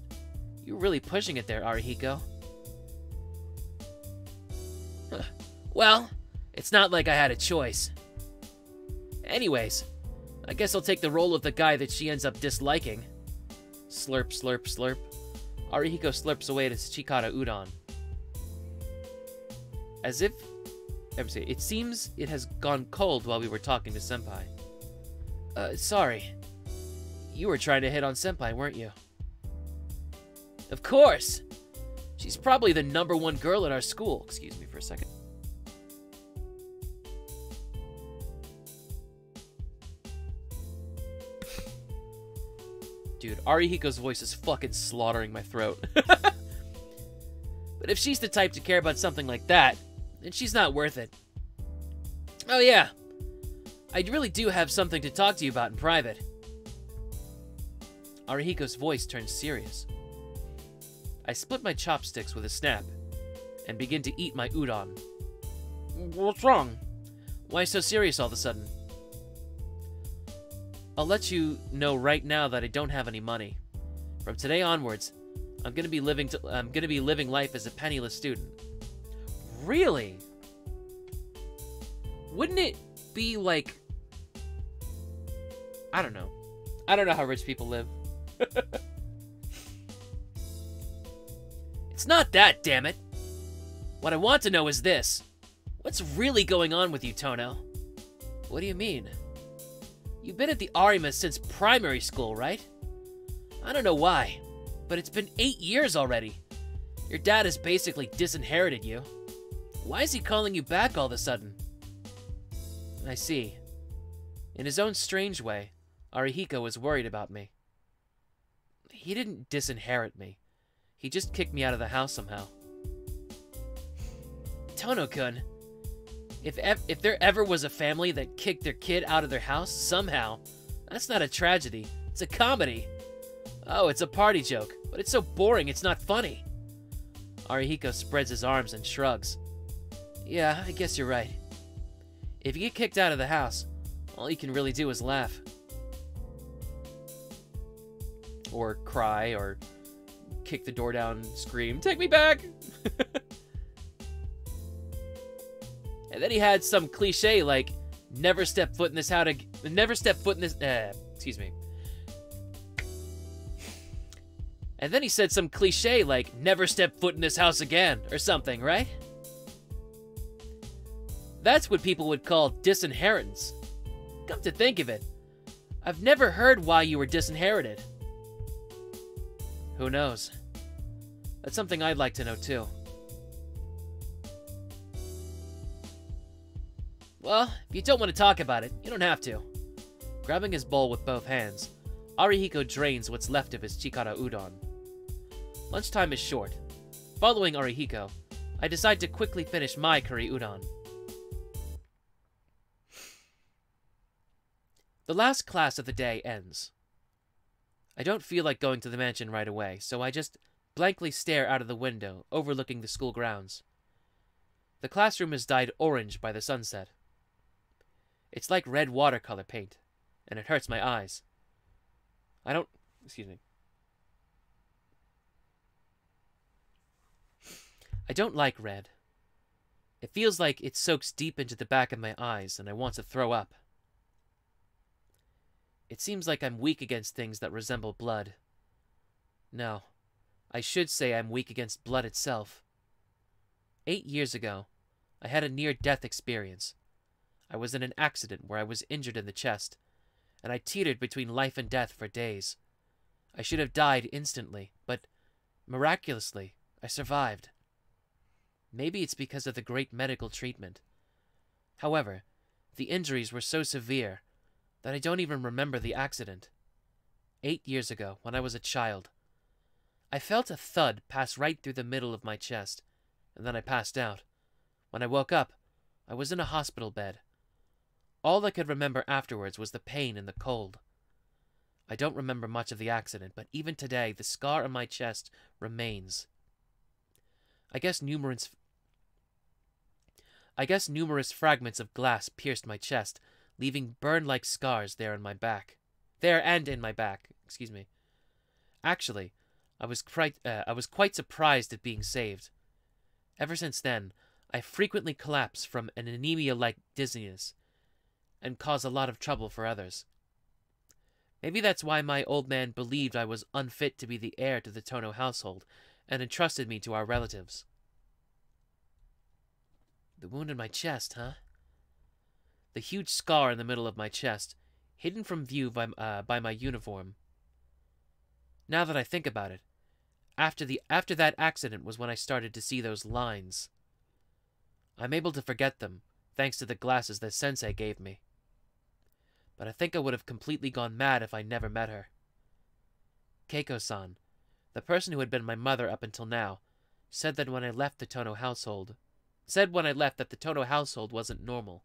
you're really pushing it there, Arihiko. Well, it's not like I had a choice. Anyways, I guess I'll take the role of the guy that she ends up disliking. Slurp, slurp, slurp. Arihiko slurps away at his chikara udon. As if... it seems it has gone cold while we were talking to senpai. Sorry. You were trying to hit on senpai, weren't you? Of course! She's probably the #1 girl at our school. Excuse me for a second. Dude, Arihiko's voice is fucking slaughtering my throat. But if she's the type to care about something like that, then she's not worth it. Oh yeah, I really do have something to talk to you about in private. Arihiko's voice turns serious. I split my chopsticks with a snap and begin to eat my udon. What's wrong? Why so serious all of a sudden? I'll let you know right now that I don't have any money. From today onwards, I'm gonna be living life as a penniless student. Really? Wouldn't it be like... I don't know. I don't know how rich people live. It's not that, damn it. What I want to know is this. What's really going on with you, Tohno? What do you mean? You've been at the Arima since primary school, right? I don't know why, but it's been 8 years already. Your dad has basically disinherited you. Why is he calling you back all of a sudden? I see. In his own strange way, Arihiko was worried about me. He didn't disinherit me. He just kicked me out of the house somehow. Tohno-kun, if there ever was a family that kicked their kid out of their house somehow, that's not a tragedy. It's a comedy. Oh, it's a party joke, but it's so boring it's not funny. Arihiko spreads his arms and shrugs. Yeah, I guess you're right. If you get kicked out of the house, all you can really do is laugh. Or cry, or kick the door down and scream, "Take me back!" And then he had some cliche like, never step foot in this house excuse me. And then he said some cliche like, never step foot in this house again, or something, right? That's what people would call disinheritance. Come to think of it, I've never heard why you were disinherited. Who knows? That's something I'd like to know too. Well, if you don't want to talk about it, you don't have to. Grabbing his bowl with both hands, Arihiko drains what's left of his chikara udon. Lunchtime is short. Following Arihiko, I decide to quickly finish my curry udon. The last class of the day ends. I don't feel like going to the mansion right away, so I just blankly stare out of the window, overlooking the school grounds. The classroom is dyed orange by the sunset. It's like red watercolor paint, and it hurts my eyes. I don't like red. It feels like it soaks deep into the back of my eyes, and I want to throw up. It seems like I'm weak against things that resemble blood. No, I should say I'm weak against blood itself. 8 years ago, I had a near-death experience. I was in an accident where I was injured in the chest, and I teetered between life and death for days. I should have died instantly, but miraculously, I survived. Maybe it's because of the great medical treatment. However, the injuries were so severe that I don't even remember the accident. 8 years ago, when I was a child, I felt a thud pass right through the middle of my chest, and then I passed out. When I woke up, I was in a hospital bed. All I could remember afterwards was the pain and the cold. I don't remember much of the accident, but even today, the scar on my chest remains. I guess numerous fragments of glass pierced my chest, leaving burn-like scars there and in my back. Actually, I was quite surprised at being saved. Ever since then, I frequently collapse from an anemia-like dizziness and cause a lot of trouble for others. Maybe that's why my old man believed I was unfit to be the heir to the Tohno household and entrusted me to our relatives. The wound in my chest, huh? The huge scar in the middle of my chest, hidden from view by my uniform. Now that I think about it, after that accident was when I started to see those lines. I'm able to forget them, thanks to the glasses that Sensei gave me. But I think I would have completely gone mad if I never met her. Keiko-san, the person who had been my mother up until now, said when I left that the Tohno household wasn't normal.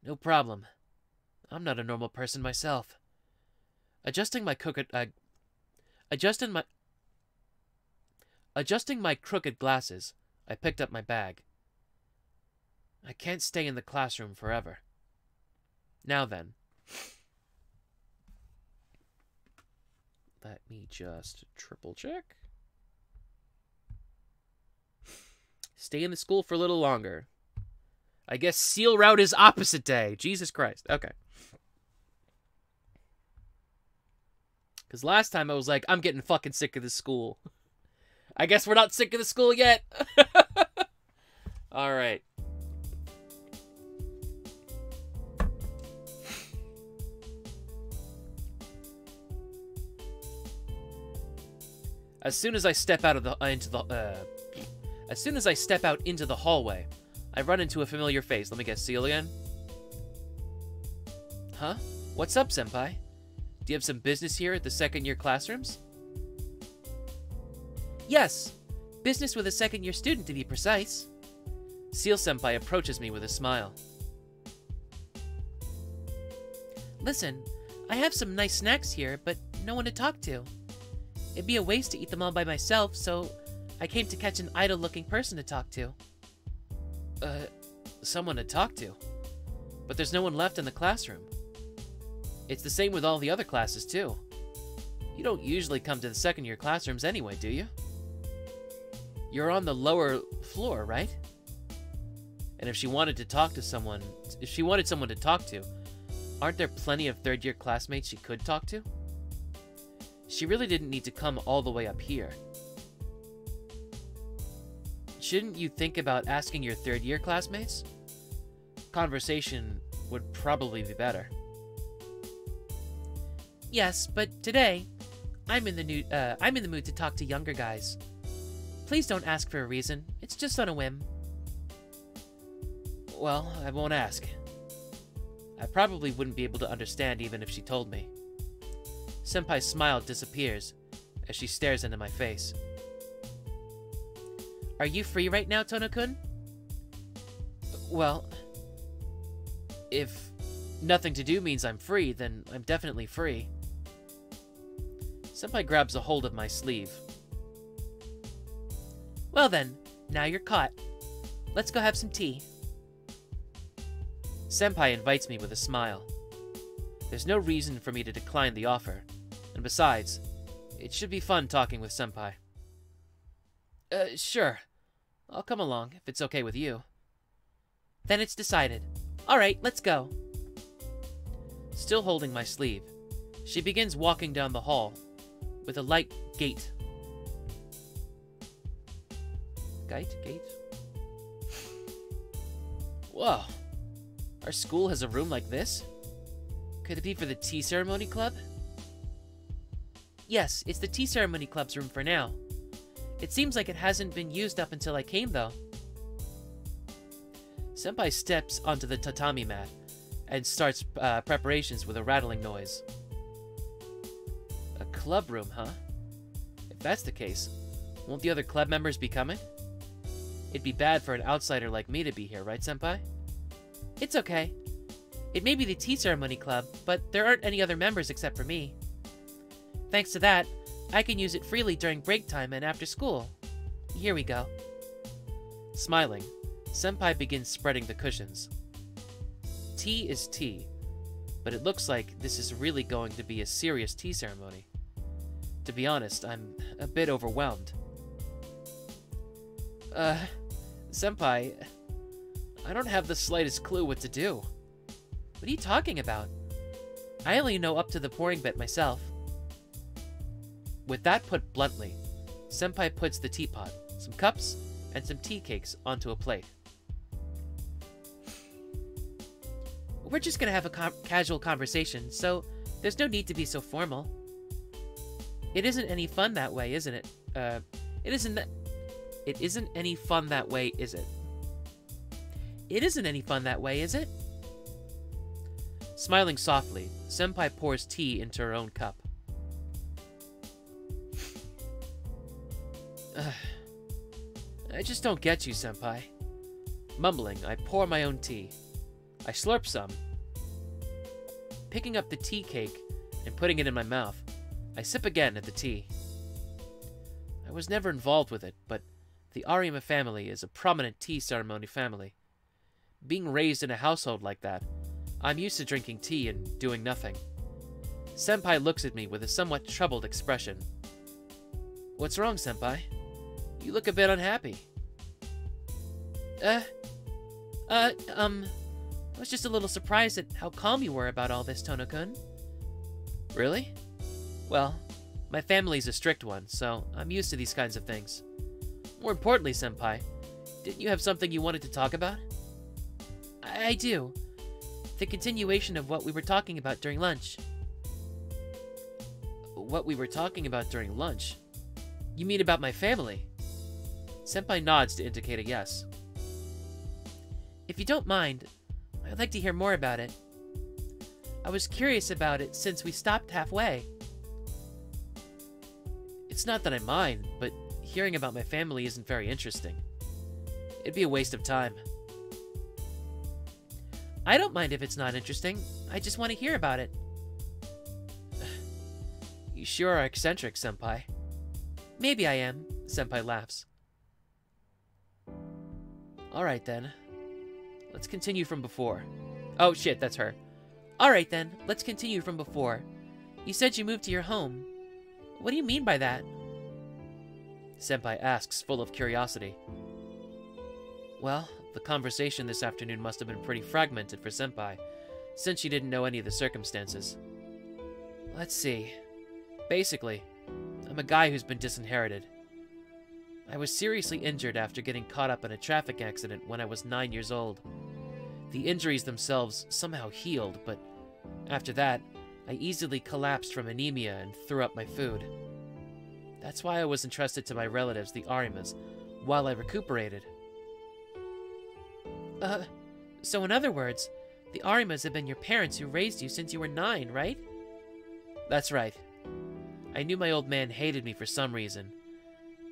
No problem. I'm not a normal person myself. Adjusting my crooked glasses, I picked up my bag. I can't stay in the classroom forever. Now then. Let me just triple check. Stay in the school for a little longer. I guess seal route is opposite day. Jesus Christ. Okay. Because last time I was like, I'm getting fucking sick of this school. I guess we're not sick of the school yet. Alright. As soon as I step out into the hallway, I run into a familiar face. Let me guess, Seal again? Huh? What's up, senpai? Do you have some business here at the second-year classrooms? Yes, business with a second-year student to be precise. Seal senpai approaches me with a smile. Listen, I have some nice snacks here, but no one to talk to. It'd be a waste to eat them all by myself, so I came to catch an idle-looking person to talk to. Someone to talk to? But there's no one left in the classroom. It's the same with all the other classes, too. You don't usually come to the second-year classrooms anyway, do you? You're on the lower floor, right? And if she wanted someone to talk to, aren't there plenty of third-year classmates she could talk to? She really didn't need to come all the way up here. Shouldn't you think about asking your third-year classmates? conversation would probably be better. Yes, but today, I'm in the mood to talk to younger guys. Please don't ask for a reason. It's just on a whim. Well, I won't ask. I probably wouldn't be able to understand even if she told me. Senpai's smile disappears as she stares into my face. Are you free right now, Tohno-kun? Well, if nothing to do means I'm free, then I'm definitely free. Senpai grabs a hold of my sleeve. Well then, now you're caught. Let's go have some tea. Senpai invites me with a smile. There's no reason for me to decline the offer, and besides, it should be fun talking with Senpai. Sure. I'll come along, if it's okay with you. Then it's decided. Alright, let's go. Still holding my sleeve, she begins walking down the hall with a light gait. Gate? Whoa. Our school has a room like this? Could it be for the tea ceremony club? Yes, it's the tea ceremony club's room for now. It seems like it hasn't been used up until I came, though. Senpai steps onto the tatami mat and starts preparations with a rattling noise. A club room, huh? If that's the case, won't the other club members be coming? It'd be bad for an outsider like me to be here, right, Senpai? It's okay. It may be the tea ceremony club, but there aren't any other members except for me. Thanks to that, I can use it freely during break time and after school. Here we go. Smiling, Senpai begins spreading the cushions. Tea is tea, but it looks like this is really going to be a serious tea ceremony. To be honest, I'm a bit overwhelmed. Senpai, I don't have the slightest clue what to do. What are you talking about? I only know up to the pouring bit myself. With that put bluntly, Senpai puts the teapot, some cups, and some tea cakes onto a plate. We're just gonna have a casual conversation, so there's no need to be so formal. It isn't any fun that way, isn't it? It isn't any fun that way, is it? It isn't any fun that way, is it? Smiling softly, Senpai pours tea into her own cup. I just don't get you, Senpai. Mumbling, I pour my own tea. I slurp some. Picking up the tea cake and putting it in my mouth, I sip again at the tea. I was never involved with it, but the Arima family is a prominent tea ceremony family. Being raised in a household like that, I'm used to drinking tea and doing nothing. Senpai looks at me with a somewhat troubled expression. What's wrong, Senpai? You look a bit unhappy. I was just a little surprised at how calm you were about all this, Tohno-kun. Really? Well, my family's a strict one, so I'm used to these kinds of things. More importantly, Senpai, didn't you have something you wanted to talk about? I do. The continuation of what we were talking about during lunch. What we were talking about during lunch? You mean about my family? Senpai nods to indicate a yes. If you don't mind, I'd like to hear more about it. I was curious about it since we stopped halfway. It's not that I mind, but hearing about my family isn't very interesting. It'd be a waste of time. I don't mind if it's not interesting. I just want to hear about it. You sure are eccentric, Senpai. Maybe I am, Senpai laughs. Alright then. Let's continue from before. Oh shit, that's her. Alright then, let's continue from before. You said you moved to your home. What do you mean by that? Senpai asks, full of curiosity. Well, the conversation this afternoon must have been pretty fragmented for Senpai, since she didn't know any of the circumstances. Let's see. Basically, I'm a guy who's been disinherited. I was seriously injured after getting caught up in a traffic accident when I was 9 years old. The injuries themselves somehow healed, but after that, I easily collapsed from anemia and threw up my food. That's why I was entrusted to my relatives, the Arimas, while I recuperated. So in other words, the Arimas have been your parents who raised you since you were 9, right? That's right. I knew my old man hated me for some reason,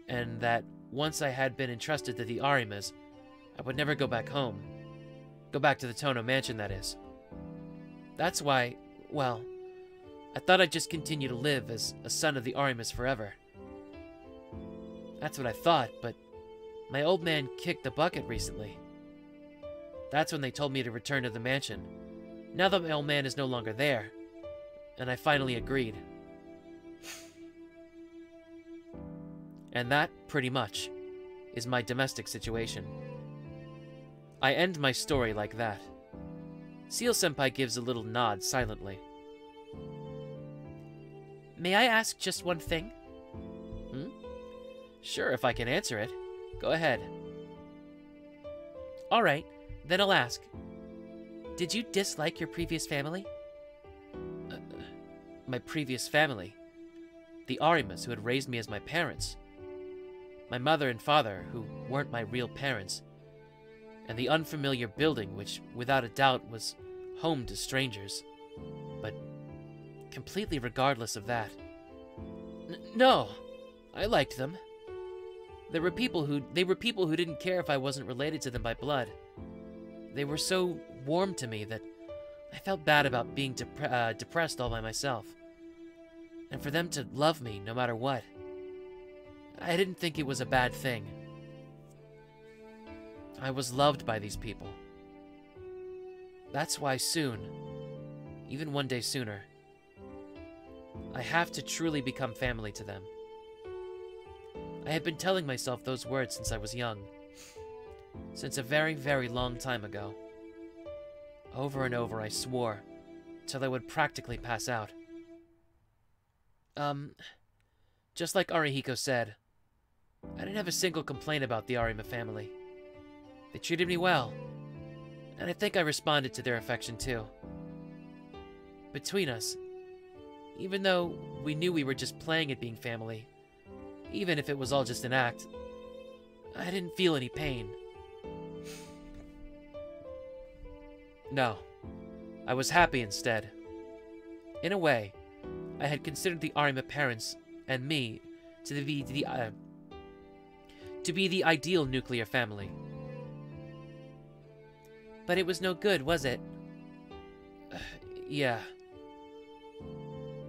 and that once I had been entrusted to the Arimas, I would never go back home. Go back to the Tohno mansion, that is. That's why, well, I thought I'd just continue to live as a son of the Arimas forever. That's what I thought, but my old man kicked the bucket recently. That's when they told me to return to the mansion. Now that my old man is no longer there, and I finally agreed. And that, pretty much, is my domestic situation. I end my story like that. Seal-senpai gives a little nod silently. May I ask just one thing? Sure, if I can answer it. Go ahead. Alright, then I'll ask. Did you dislike your previous family? My previous family. The Arimas who had raised me as my parents. My mother and father, who weren't my real parents. And the unfamiliar building, which, without a doubt, was home to strangers. But completely regardless of that. No, I liked them. They were people who didn't care if I wasn't related to them by blood. They were so warm to me that I felt bad about being depressed all by myself. And for them to love me no matter what, I didn't think it was a bad thing. I was loved by these people. That's why soon, even one day sooner, I have to truly become family to them. I had been telling myself those words since I was young. Since a very, very long time ago. Over and over I swore, till I would practically pass out. Just like Arihiko said, I didn't have a single complaint about the Arima family. They treated me well, and I think I responded to their affection too. Between us, even though we knew we were just playing at being family, even if it was all just an act, I didn't feel any pain. No, I was happy instead. In a way, I had considered the Arima parents and me to be the ideal nuclear family. But it was no good, was it? Yeah.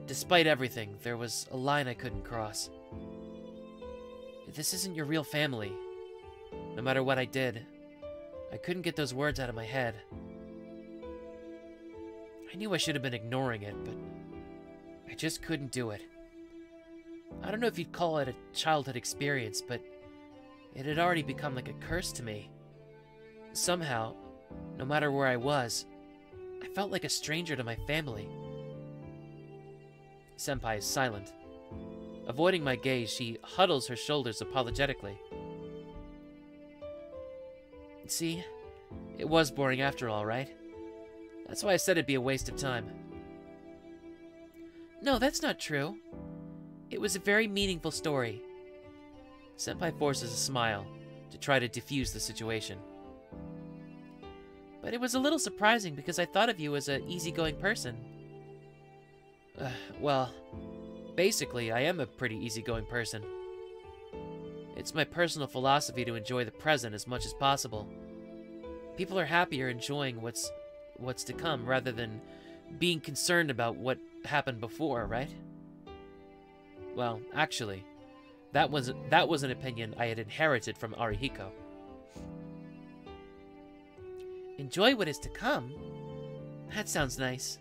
Despite everything, there was a line I couldn't cross. This isn't your real family. No matter what I did, I couldn't get those words out of my head. I knew I should have been ignoring it, but I just couldn't do it. I don't know if you'd call it a childhood experience, but it had already become like a curse to me. Somehow, no matter where I was, I felt like a stranger to my family. Senpai is silent. Avoiding my gaze, she huddles her shoulders apologetically. See, it was boring after all, right? That's why I said it'd be a waste of time. No, that's not true. It was a very meaningful story. Senpai forces a smile to try to diffuse the situation. But it was a little surprising because I thought of you as an easygoing person. Well, basically, I am a pretty easygoing person. It's my personal philosophy to enjoy the present as much as possible. People are happier enjoying what's to come rather than being concerned about what happened before, right? Well, actually, that was an opinion I had inherited from Arihiko. Enjoy what is to come? That sounds nice.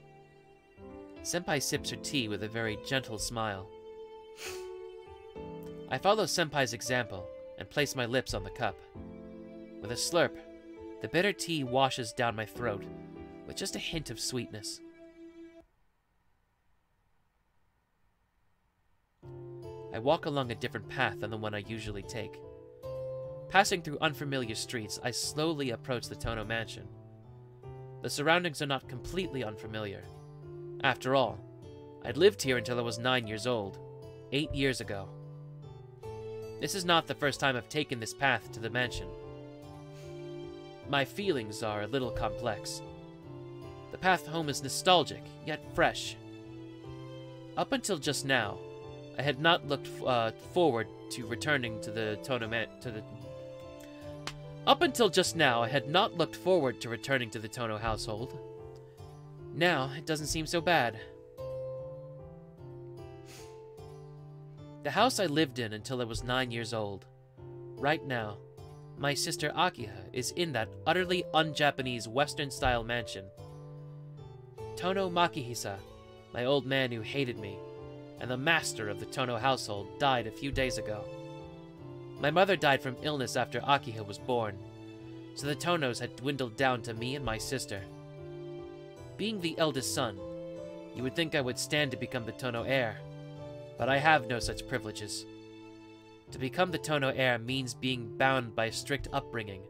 Senpai sips her tea with a very gentle smile. I follow Senpai's example and place my lips on the cup. With a slurp, the bitter tea washes down my throat with just a hint of sweetness. I walk along a different path than the one I usually take. Passing through unfamiliar streets, I slowly approach the Tohno mansion. The surroundings are not completely unfamiliar. After all, I'd lived here until I was 9 years old, 8 years ago. This is not the first time I've taken this path to the mansion. My feelings are a little complex. The path home is nostalgic, yet fresh. Up until just now, I had not looked forward to returning to the Up until just now, I had not looked forward to returning to the Tohno household. Now, it doesn't seem so bad. The house I lived in until I was 9 years old. Right now, my sister Akiha is in that utterly un-Japanese Western-style mansion. Tohno Makihisa, my old man who hated me, and the master of the Tohno household, died a few days ago. My mother died from illness after Akiha was born, so the Tohnos had dwindled down to me and my sister. Being the eldest son, you would think I would stand to become the Tohno heir, but I have no such privileges. To become the Tohno heir means being bound by a strict upbringing.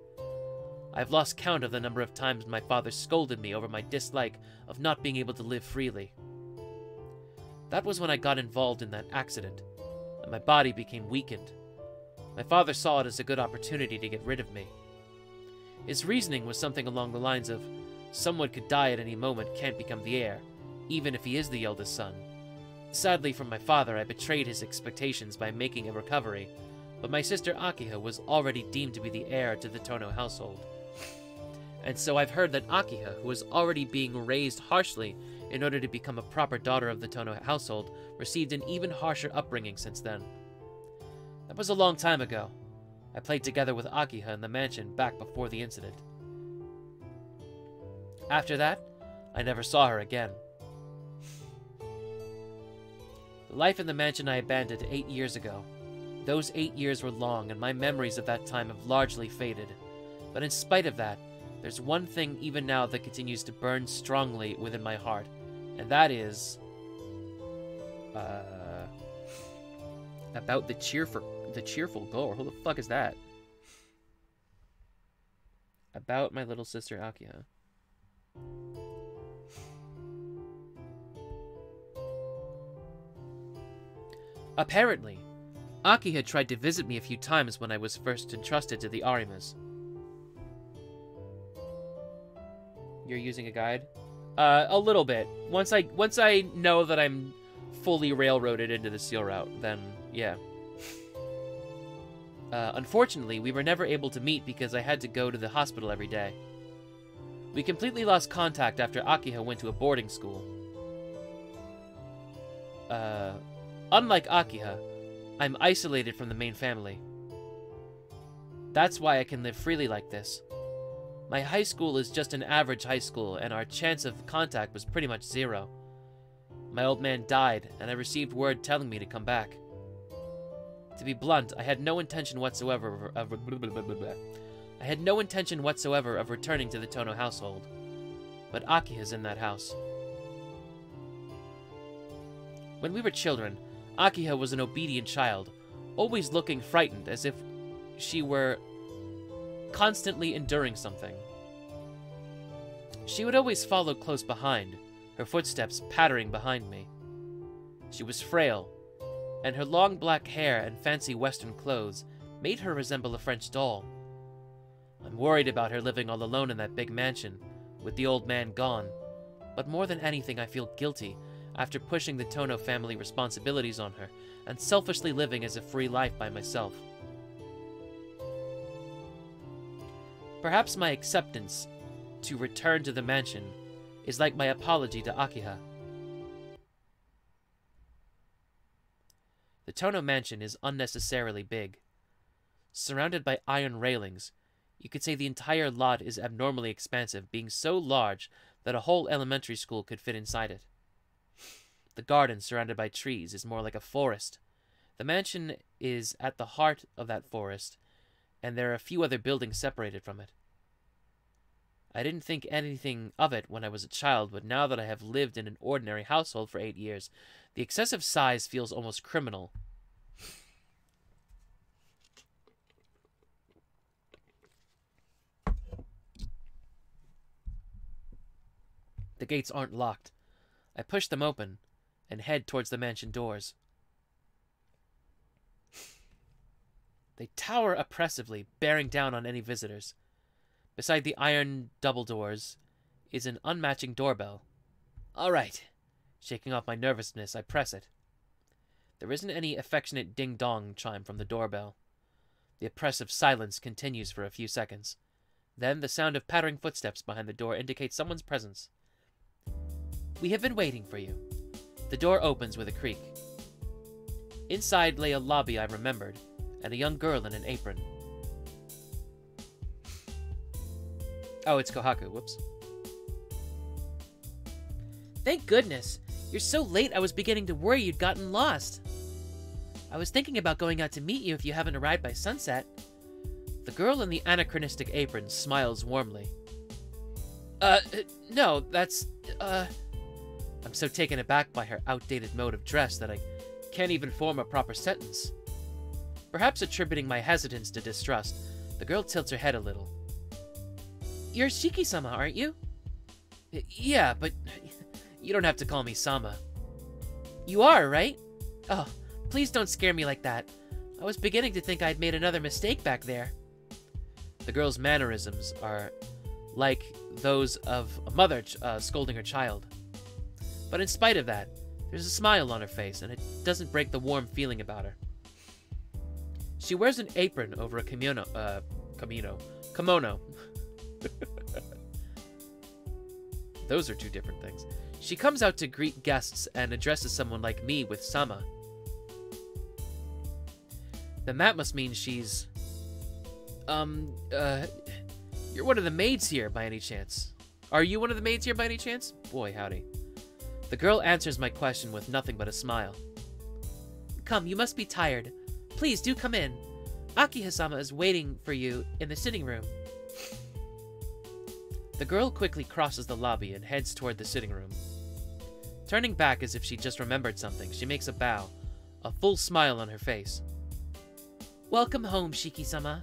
I've lost count of the number of times my father scolded me over my dislike of not being able to live freely. That was when I got involved in that accident, and my body became weakened. My father saw it as a good opportunity to get rid of me. His reasoning was something along the lines of, someone could die at any moment, can't become the heir, even if he is the eldest son. Sadly for my father, I betrayed his expectations by making a recovery, but my sister Akiha was already deemed to be the heir to the Tohno household. And so I've heard that Akiha, who was already being raised harshly in order to become a proper daughter of the Tohno household, received an even harsher upbringing since then. That was a long time ago. I played together with Akiha in the mansion back before the incident. After that, I never saw her again. The life in the mansion I abandoned 8 years ago. Those 8 years were long, and my memories of that time have largely faded. But in spite of that, there's one thing even now that continues to burn strongly within my heart, and that is... about the cheerful door. Who the fuck is that? About my little sister Akiha. Apparently, Aki had tried to visit me a few times when I was first entrusted to the Arimas. You're using a guide? A little bit. Once I know that I'm fully railroaded into the seal route, then yeah. Unfortunately, we were never able to meet because I had to go to the hospital every day. We completely lost contact after Akiha went to a boarding school. Unlike Akiha, I'm isolated from the main family. That's why I can live freely like this. My high school is just an average high school, and our chance of contact was pretty much zero. My old man died, and I received word telling me to come back. To be blunt, I had no intention whatsoever of returning to the Tohno household. But Akiha's in that house. When we were children, Akiha was an obedient child, always looking frightened as if she were constantly enduring something. She would always follow close behind, her footsteps pattering behind me. She was frail, and her long black hair and fancy Western clothes made her resemble a French doll. I'm worried about her living all alone in that big mansion, with the old man gone, but more than anything I feel guilty after pushing the Tohno family responsibilities on her and selfishly living as a free life by myself. Perhaps my acceptance to return to the mansion is like my apology to Akiha. The Tohno mansion is unnecessarily big. Surrounded by iron railings, you could say the entire lot is abnormally expansive, being so large that a whole elementary school could fit inside it. The garden, surrounded by trees, is more like a forest. The mansion is at the heart of that forest, and there are a few other buildings separated from it. I didn't think anything of it when I was a child, but now that I have lived in an ordinary household for 8 years, the excessive size feels almost criminal. The gates aren't locked. I push them open and head towards the mansion doors. They tower oppressively, bearing down on any visitors. Beside the iron double doors is an unmatching doorbell. All right. Shaking off my nervousness, I press it. There isn't any affectionate ding-dong chime from the doorbell. The oppressive silence continues for a few seconds. Then the sound of pattering footsteps behind the door indicates someone's presence. We have been waiting for you. The door opens with a creak. Inside lay a lobby I remembered, and a young girl in an apron. Oh, it's Kohaku. Whoops. Thank goodness. You're so late I was beginning to worry you'd gotten lost. I was thinking about going out to meet you if you haven't arrived by sunset. The girl in the anachronistic apron smiles warmly. No, that's, I'm so taken aback by her outdated mode of dress that I can't even form a proper sentence. Perhaps attributing my hesitance to distrust, the girl tilts her head a little. You're Shiki-sama, aren't you? Yeah, but you don't have to call me Sama. You are, right? Oh, please don't scare me like that. I was beginning to think I'd made another mistake back there. The girl's mannerisms are like those of a mother scolding her child. But in spite of that, there's a smile on her face, and it doesn't break the warm feeling about her. She wears an apron over a kimono. Those are two different things. She comes out to greet guests and addresses someone like me with Sama. Then that must mean she's... You're one of the maids here by any chance. Are you one of the maids here by any chance? Boy, howdy. The girl answers my question with nothing but a smile. Come, you must be tired. Please, do come in. Akiha-sama is waiting for you in the sitting room. The girl quickly crosses the lobby and heads toward the sitting room. Turning back as if she just remembered something, she makes a bow, a full smile on her face. Welcome home, Shiki-sama.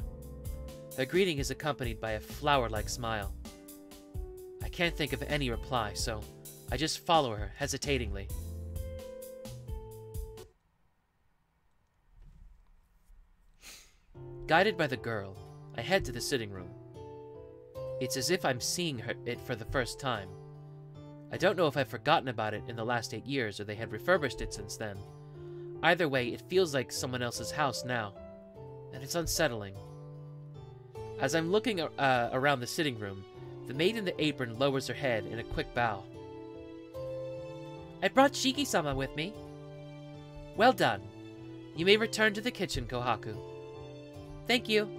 Her greeting is accompanied by a flower-like smile. I can't think of any reply, so I just follow her hesitatingly. Guided by the girl, I head to the sitting room. It's as if I'm seeing it for the first time. I don't know if I've forgotten about it in the last 8 years or they had refurbished it since then. Either way, it feels like someone else's house now, and it's unsettling. As I'm looking around the sitting room, the maid in the apron lowers her head in a quick bow. I brought Shiki-sama with me. Well done. You may return to the kitchen, Kohaku. Thank you.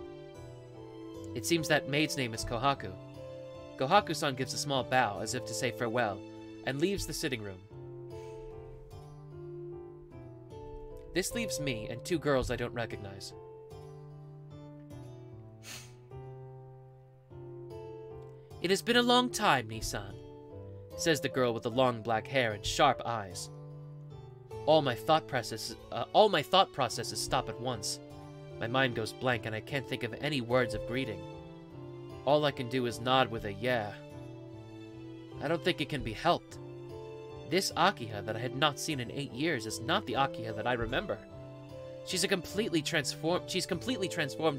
It seems that maid's name is Kohaku. Kohaku-san gives a small bow as if to say farewell, and leaves the sitting room. This leaves me and 2 girls I don't recognize. It has been a long time, Nissan, says the girl with the long black hair and sharp eyes. All my thought processes stop at once. My mind goes blank and I can't think of any words of greeting. All I can do is nod with a yeah. I don't think it can be helped. This Akiha that I had not seen in 8 years is not the Akiha that I remember. She's completely transformed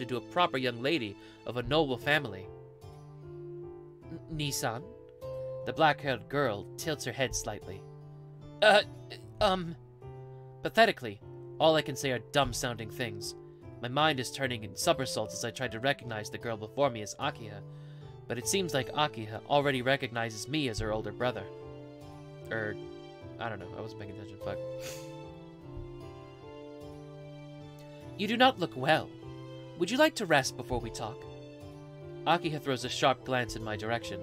into a proper young lady of a noble family. Nissan? The black-haired girl tilts her head slightly. Pathetically, all I can say are dumb-sounding things. My mind is turning in somersaults as I try to recognize the girl before me as Akiha, but it seems like Akiha already recognizes me as her older brother. I don't know, I wasn't paying attention, fuck. You do not look well. Would you like to rest before we talk? Akiha throws a sharp glance in my direction.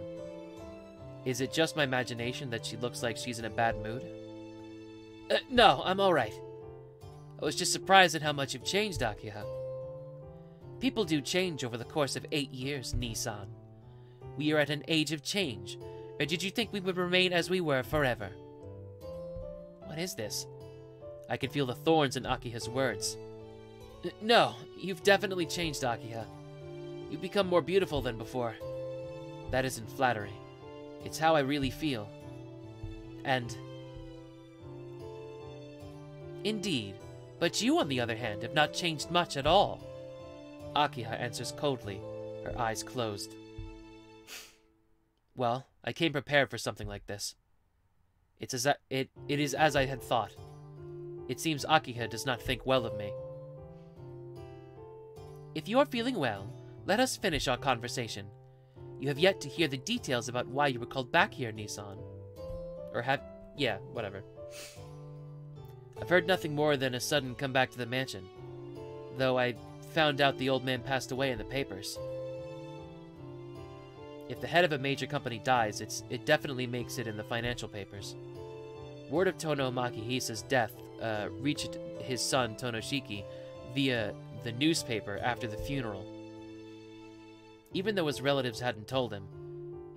Is it just my imagination that she looks like she's in a bad mood? No, I'm alright. I was just surprised at how much you've changed, Akiha. People do change over the course of 8 years, Nissan. We are at an age of change, or did you think we would remain as we were forever? What is this? I can feel the thorns in Akiha's words. No, you've definitely changed, Akiha. You've become more beautiful than before. That isn't flattery. It's how I really feel. and... Indeed, but you, on the other hand, have not changed much at all. Akiha answers coldly, her eyes closed. Well, I came prepared for something like this. It is as I had thought. It seems Akiha does not think well of me. If you are feeling well, let us finish our conversation. You have yet to hear the details about why you were called back here, Nissan. Yeah, whatever. I've heard nothing more than a sudden come back to the mansion, though I found out the old man passed away in the papers. If the head of a major company dies, it definitely makes it in the financial papers. Word of Tohno Makihisa's death reached his son Tonoshiki via the newspaper after the funeral. Even though his relatives hadn't told him,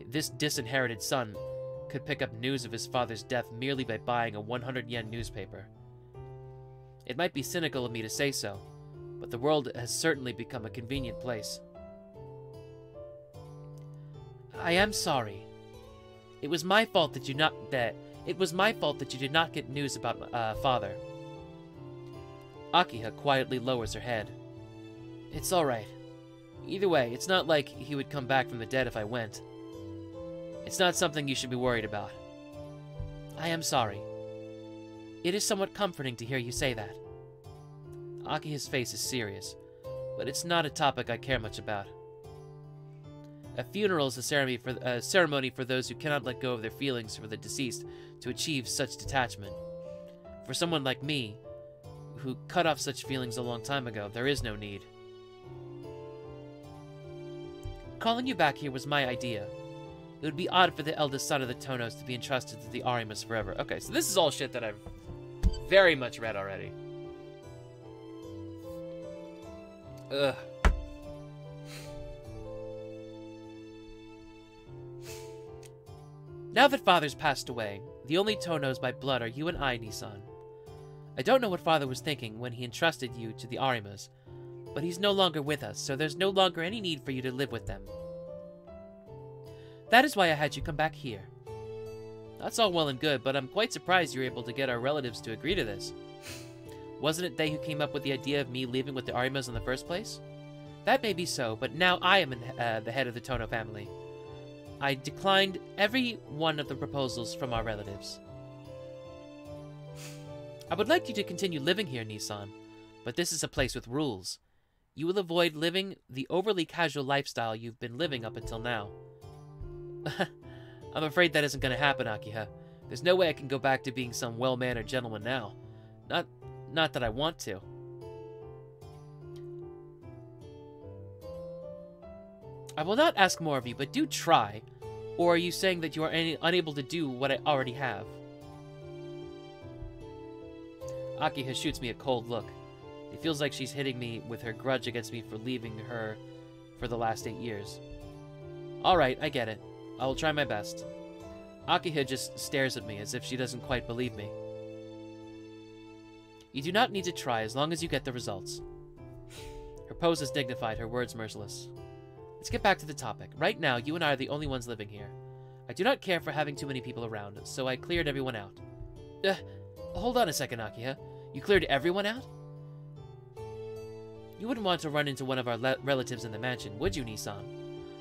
this disinherited son could pick up news of his father's death merely by buying a 100-yen newspaper. It might be cynical of me to say so, but the world has certainly become a convenient place. I am sorry. It was my fault that you did not get news about father. Akiha quietly lowers her head. It's all right. Either way, it's not like he would come back from the dead if I went. It's not something you should be worried about. I am sorry. It is somewhat comforting to hear you say that. Akiha's face is serious, but it's not a topic I care much about. A funeral is a ceremony for those who cannot let go of their feelings for the deceased to achieve such detachment. For someone like me, who cut off such feelings a long time ago, there is no need. Calling you back here was my idea. It would be odd for the eldest son of the Tohnos to be entrusted to the Arimas forever. Okay, so this is all shit that I've very much read already. Ugh. Now that father's passed away, the only Tohnos by blood are you and I, Nissan. I don't know what father was thinking when he entrusted you to the Arimas, but he's no longer with us, so there's no longer any need for you to live with them. That is why I had you come back here. That's all well and good, but I'm quite surprised you were able to get our relatives to agree to this. Wasn't it they who came up with the idea of me leaving with the Arimas in the first place? That may be so, but now I am the head of the Tohno family. I declined every one of the proposals from our relatives. I would like you to continue living here, Nissan, but this is a place with rules. You will avoid living the overly casual lifestyle you've been living up until now. I'm afraid that isn't going to happen, Akiha. There's no way I can go back to being some well-mannered gentleman now. Not that I want to. I will not ask more of you, but do try. Or are you saying that you are unable to do what I already have? Akiha shoots me a cold look. It feels like she's hitting me with her grudge against me for leaving her for the last 8 years. Alright, I get it. I will try my best. Akiha just stares at me as if she doesn't quite believe me. You do not need to try as long as you get the results. Her pose is dignified, her words merciless. Let's get back to the topic. Right now, you and I are the only ones living here. I do not care for having too many people around, so I cleared everyone out. Hold on a second, Akiha. You cleared everyone out? You wouldn't want to run into one of our relatives in the mansion, would you, Nissan?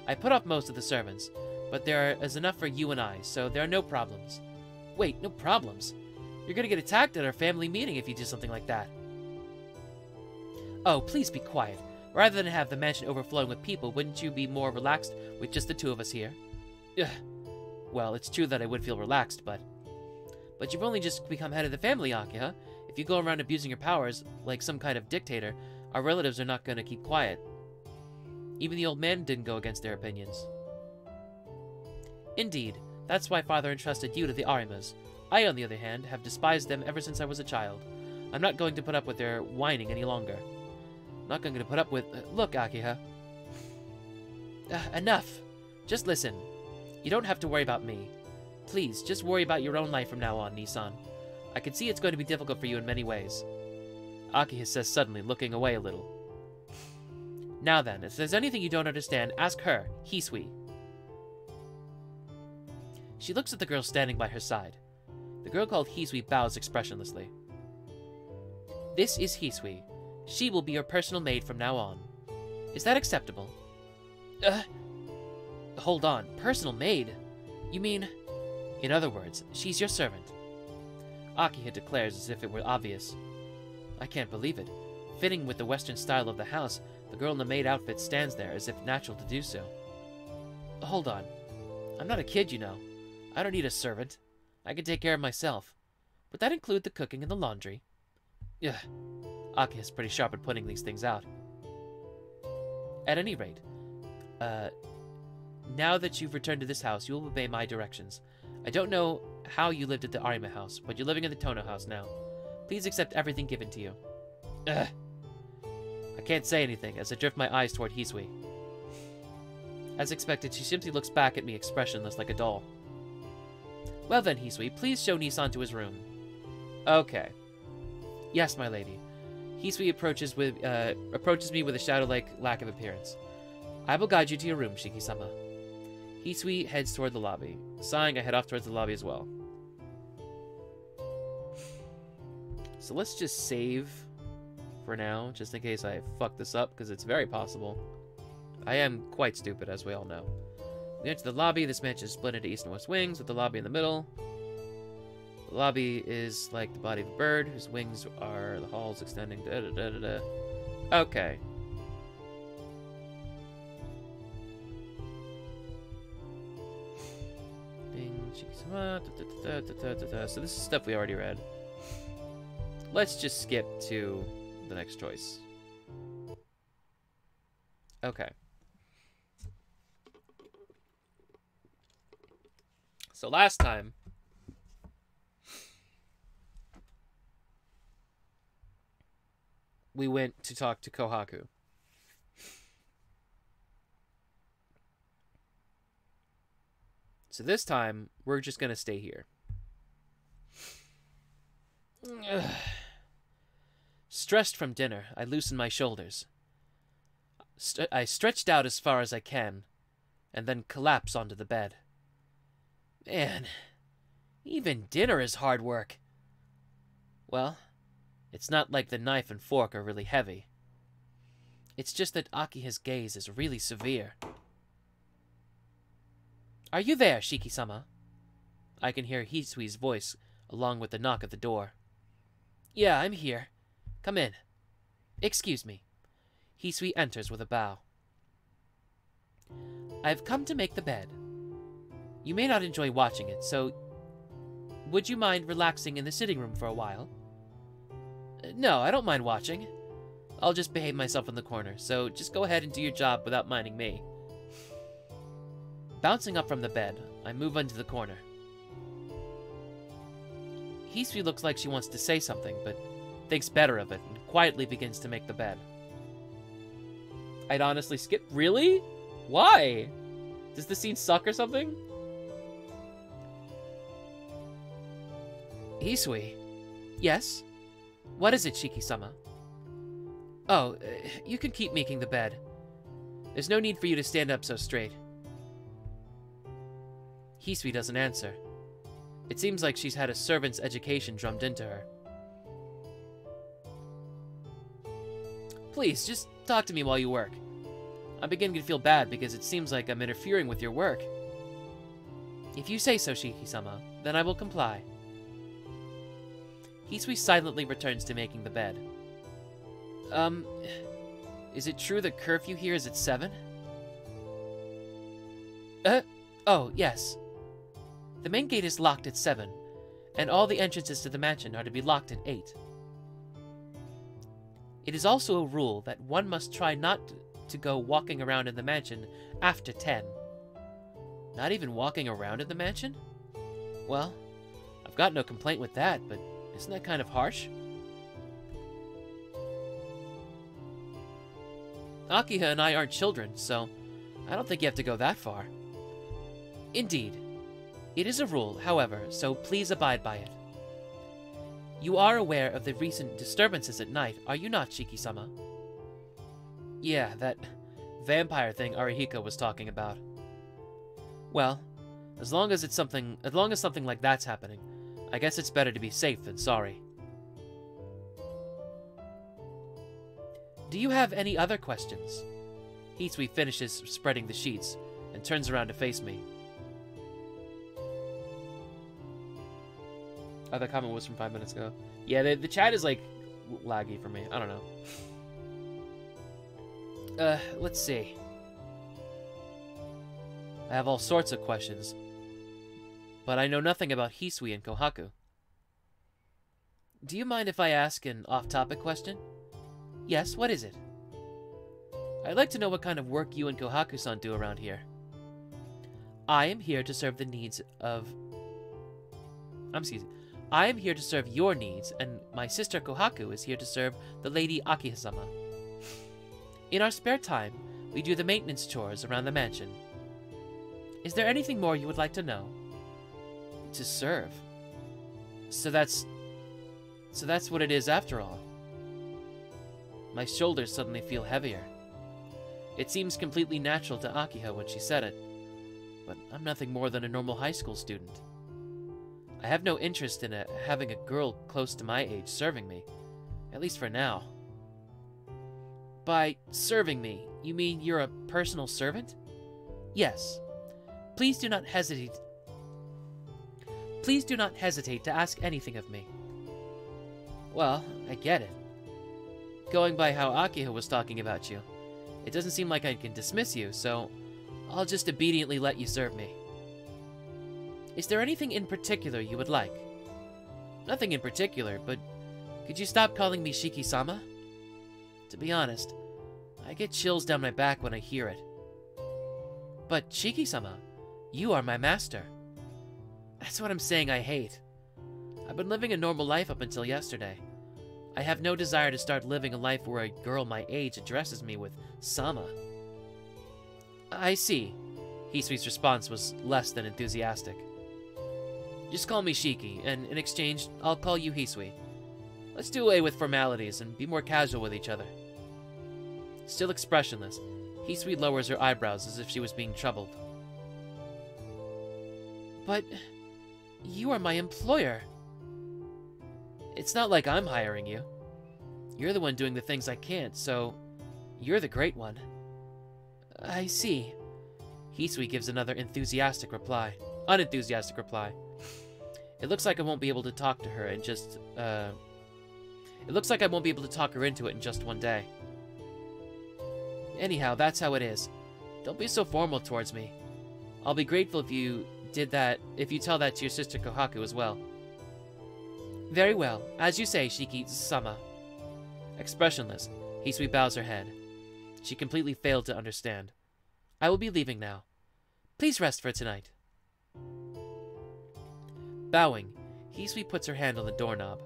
I put off most of the servants, but there is enough for you and I, so there are no problems. Wait, no problems? You're gonna get attacked at our family meeting if you do something like that. Oh, please be quiet. Rather than have the mansion overflowing with people, wouldn't you be more relaxed with just the two of us here? Ugh. Well, it's true that I would feel relaxed, but you've only just become head of the family, Akiha. If you go around abusing your powers like some kind of dictator, our relatives are not going to keep quiet. Even the old man didn't go against their opinions. Indeed, that's why father entrusted you to the Arimas. I, on the other hand, have despised them ever since I was a child. I'm not going to put up with their whining any longer. I'm not going to put up with... Look, Akiha. Enough. Just listen. You don't have to worry about me. Please, just worry about your own life from now on, Nissan. I can see it's going to be difficult for you in many ways. Akiha says suddenly, looking away a little. Now then, if there's anything you don't understand, ask her, Hisui. She looks at the girl standing by her side. The girl called Hisui bows expressionlessly. This is Hisui. She will be your personal maid from now on. Is that acceptable? Hold on. Personal maid? You mean... In other words, she's your servant. Akiha declares as if it were obvious. I can't believe it. Fitting with the Western style of the house, the girl in the maid outfit stands there as if natural to do so. Hold on. I'm not a kid, you know. I don't need a servant. I can take care of myself. Would that include the cooking and the laundry? Ugh. Akiha's pretty sharp at putting these things out. At any rate, now that you've returned to this house, you will obey my directions. I don't know how you lived at the Arima house, but you're living in the Tohno house now. Please accept everything given to you. Ugh. I can't say anything as I drift my eyes toward Hisui. As expected, she simply looks back at me expressionless like a doll. Well then, Hisui, please show Nissan to his room. Okay. Yes, my lady. Hisui approaches me with a shadow-like lack of appearance. I will guide you to your room, Shiki-sama. Hisui heads toward the lobby. Sighing, I head off towards the lobby as well. So let's just save for now, just in case I fuck this up, because it's very possible. I am quite stupid, as we all know. We enter the lobby. This mansion is split into east and west wings, with the lobby in the middle. The lobby is like the body of a bird, whose wings are the halls extending. Okay. So this is stuff we already read. Let's just skip to the next choice. Okay. So last time, we went to talk to Kohaku. So this time, we're just going to stay here. Ugh. Stressed from dinner, I loosen my shoulders. I stretched out as far as I can, and then collapse onto the bed. Man, even dinner is hard work. Well, it's not like the knife and fork are really heavy. It's just that Akiha's gaze is really severe. Are you there, Shiki-sama? I can hear Hisui's voice along with the knock at the door. Yeah, I'm here. Come in. Excuse me. Hisui enters with a bow. I've come to make the bed. You may not enjoy watching it, so would you mind relaxing in the sitting room for a while? No, I don't mind watching. I'll just behave myself in the corner, so just go ahead and do your job without minding me. Bouncing up from the bed, I move into the corner. Hisui looks like she wants to say something, but thinks better of it and quietly begins to make the bed. I'd honestly skip. Really? Why? Does the scene suck or something? Hisui. Yes? What is it, Shiki-sama? Oh, you can keep making the bed. There's no need for you to stand up so straight. Hisui doesn't answer. It seems like she's had a servant's education drummed into her. Please, just talk to me while you work. I'm beginning to feel bad because it seems like I'm interfering with your work. If you say so, Shiki-sama, then I will comply. Hisui silently returns to making the bed. Is it true that curfew here is at 7? Oh, yes. The main gate is locked at 7, and all the entrances to the mansion are to be locked at 8. It is also a rule that one must try not to go walking around in the mansion after 10. Not even walking around in the mansion? Well, I've got no complaint with that, but isn't that kind of harsh? Akiha and I aren't children, so I don't think you have to go that far. Indeed. It is a rule, however, so please abide by it. You are aware of the recent disturbances at night, are you not, Shiki-sama? Yeah, that vampire thing Arihiko was talking about. Well, as long as something like that's happening, I guess it's better to be safe than sorry. Do you have any other questions? Hisui finishes spreading the sheets and turns around to face me. Oh, that comment was from 5 minutes ago. Yeah, the chat is, like, laggy for me. I don't know. Let's see. I have all sorts of questions, but I know nothing about Hisui and Kohaku. Do you mind if I ask an off-topic question? Yes, what is it? I'd like to know what kind of work you and Kohaku-san do around here. I am here to serve the needs of... I am here to serve your needs, and my sister Kohaku is here to serve the Lady Akiha-sama. In our spare time, we do the maintenance chores around the mansion. Is there anything more you would like to know? To serve? So that's what it is after all. My shoulders suddenly feel heavier. It seems completely natural to Akiha when she said it, but I'm nothing more than a normal high school student. I have no interest in having a girl close to my age serving me, at least for now. By serving me, you mean you're a personal servant? Yes. Please do not hesitate to ask anything of me. Well, I get it. Going by how Akiha was talking about you, it doesn't seem like I can dismiss you, so I'll just obediently let you serve me. Is there anything in particular you would like? Nothing in particular, but could you stop calling me Shiki-sama? To be honest, I get chills down my back when I hear it. But Shiki-sama, you are my master. That's what I'm saying I hate. I've been living a normal life up until yesterday. I have no desire to start living a life where a girl my age addresses me with Sama. I see. Hisui's response was less than enthusiastic. Just call me Shiki, and in exchange, I'll call you Hisui. Let's do away with formalities and be more casual with each other. Still expressionless, Hisui lowers her eyebrows as if she was being troubled. But you are my employer. It's not like I'm hiring you. You're the one doing the things I can't, so you're the great one. I see. Hisui gives another unenthusiastic reply. It looks like I won't be able to talk to her in just, It looks like I won't be able to talk her into it in just one day. Anyhow, that's how it is. Don't be so formal towards me. I'll be grateful if you tell that to your sister Kohaku as well. Very well. As you say, Shiki-sama. Expressionless, Hisui bows her head. She completely failed to understand. I will be leaving now. Please rest for tonight. Bowing, Hisui puts her hand on the doorknob.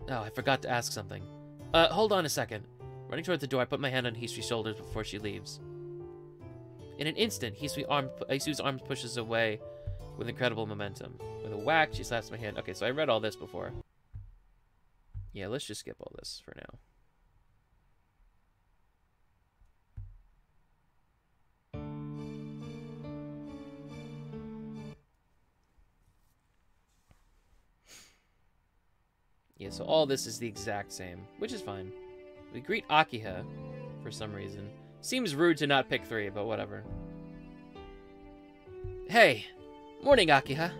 Oh, I forgot to ask something. Hold on a second. Running toward the door, I put my hand on Hisui's shoulders before she leaves. In an instant, Hisui's arm pushes away with incredible momentum. With a whack, she slaps my hand. Okay, so I read all this before. Yeah, let's just skip all this for now. Yeah, so all this is the exact same, which is fine. We greet Akiha, for some reason. Seems rude to not pick 3, but whatever. Hey! Morning, Akiha!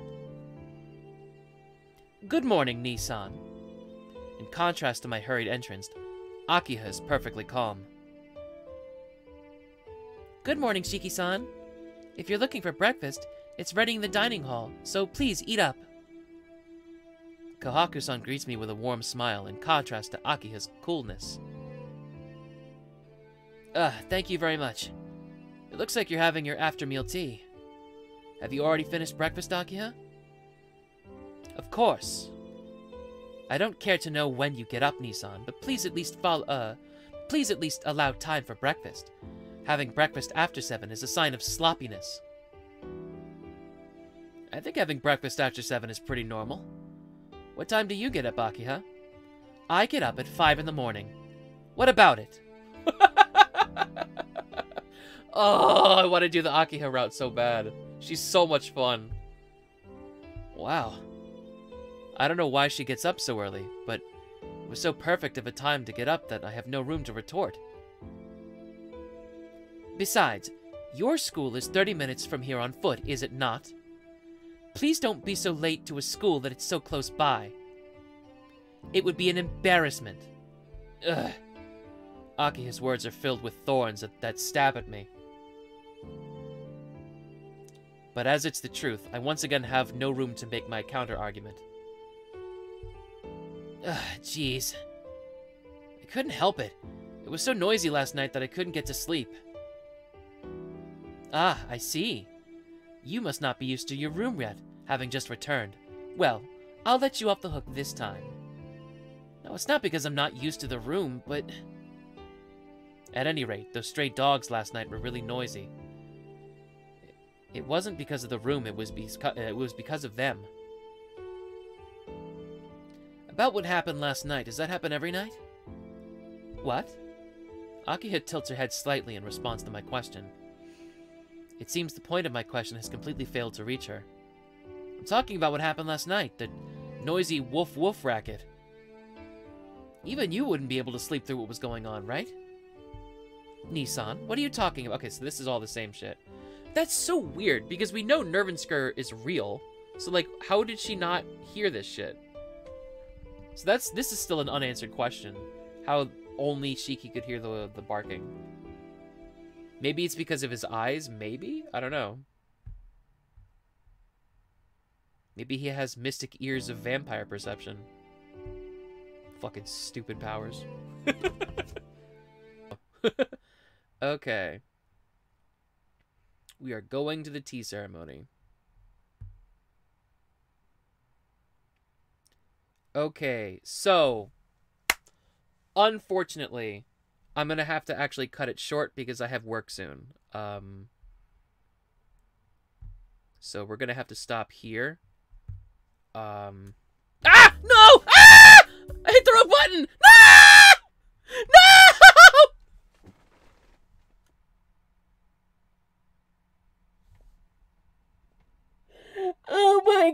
Good morning, Nissan. In contrast to my hurried entrance, Akiha is perfectly calm. Good morning, Shiki-san. If you're looking for breakfast, it's ready in the dining hall, so please eat up. Kohaku-san greets me with a warm smile in contrast to Akiha's coolness. Thank you very much. It looks like you're having your after-meal tea. Have you already finished breakfast, Akiha? Of course. I don't care to know when you get up, Nissan, but please at least allow time for breakfast. Having breakfast after 7 is a sign of sloppiness. I think having breakfast after 7 is pretty normal. What time do you get up, Akiha? I get up at 5 in the morning. What about it? Oh, I want to do the Akiha route so bad. She's so much fun. Wow. I don't know why she gets up so early, but it was so perfect of a time to get up that I have no room to retort. Besides, your school is 30 minutes from here on foot, is it not? Please don't be so late to a school that it's so close by. It would be an embarrassment. Ugh. Akiha's words are filled with thorns that stab at me. But as it's the truth, I once again have no room to make my counter-argument. Ugh, jeez. I couldn't help it. It was so noisy last night that I couldn't get to sleep. Ah, I see. You must not be used to your room yet, having just returned. Well, I'll let you off the hook this time. No, it's not because I'm not used to the room, but... At any rate, those stray dogs last night were really noisy. It wasn't because of the room, it was because of them. About what happened last night, does that happen every night? What? Akiha tilts her head slightly in response to my question. It seems the point of my question has completely failed to reach her. I'm talking about what happened last night, the noisy woof-woof racket. Even you wouldn't be able to sleep through what was going on, right? Nissan, what are you talking about? Okay, so this is all the same shit. That's so weird, because we know Nervensker is real. So, like, how did she not hear this shit? So this is still an unanswered question. How only Shiki could hear the barking. Maybe it's because of his eyes, maybe? I don't know. Maybe he has mystic ears of vampire perception. Fucking stupid powers. Okay. We are going to the tea ceremony. Okay, so... Unfortunately, I'm gonna have to actually cut it short because I have work soon. So we're gonna have to stop here. Ah! No! Ah! I hit the wrong button! No! No! Oh my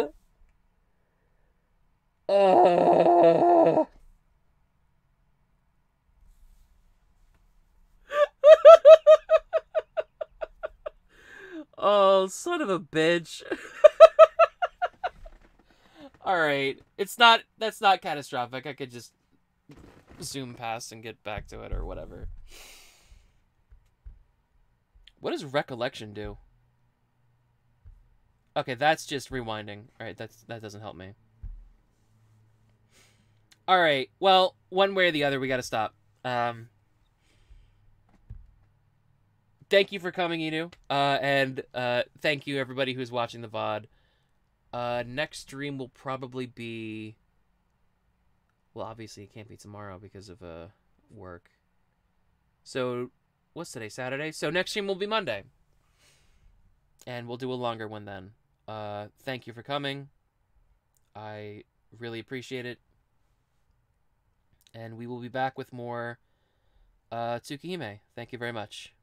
god! Oh, son of a bitch. Alright. That's not catastrophic. I could just zoom past and get back to it or whatever. What does recollection do? Okay, that's just rewinding. Alright, that doesn't help me. Alright, well, one way or the other, we gotta stop. Thank you for coming, Inu. And thank you, everybody who's watching the VOD. Next stream will probably be... Well, obviously it can't be tomorrow because of work. So, what's today? Saturday? So next stream will be Monday. And we'll do a longer one then. Thank you for coming. I really appreciate it. And we will be back with more Tsukihime. Thank you very much.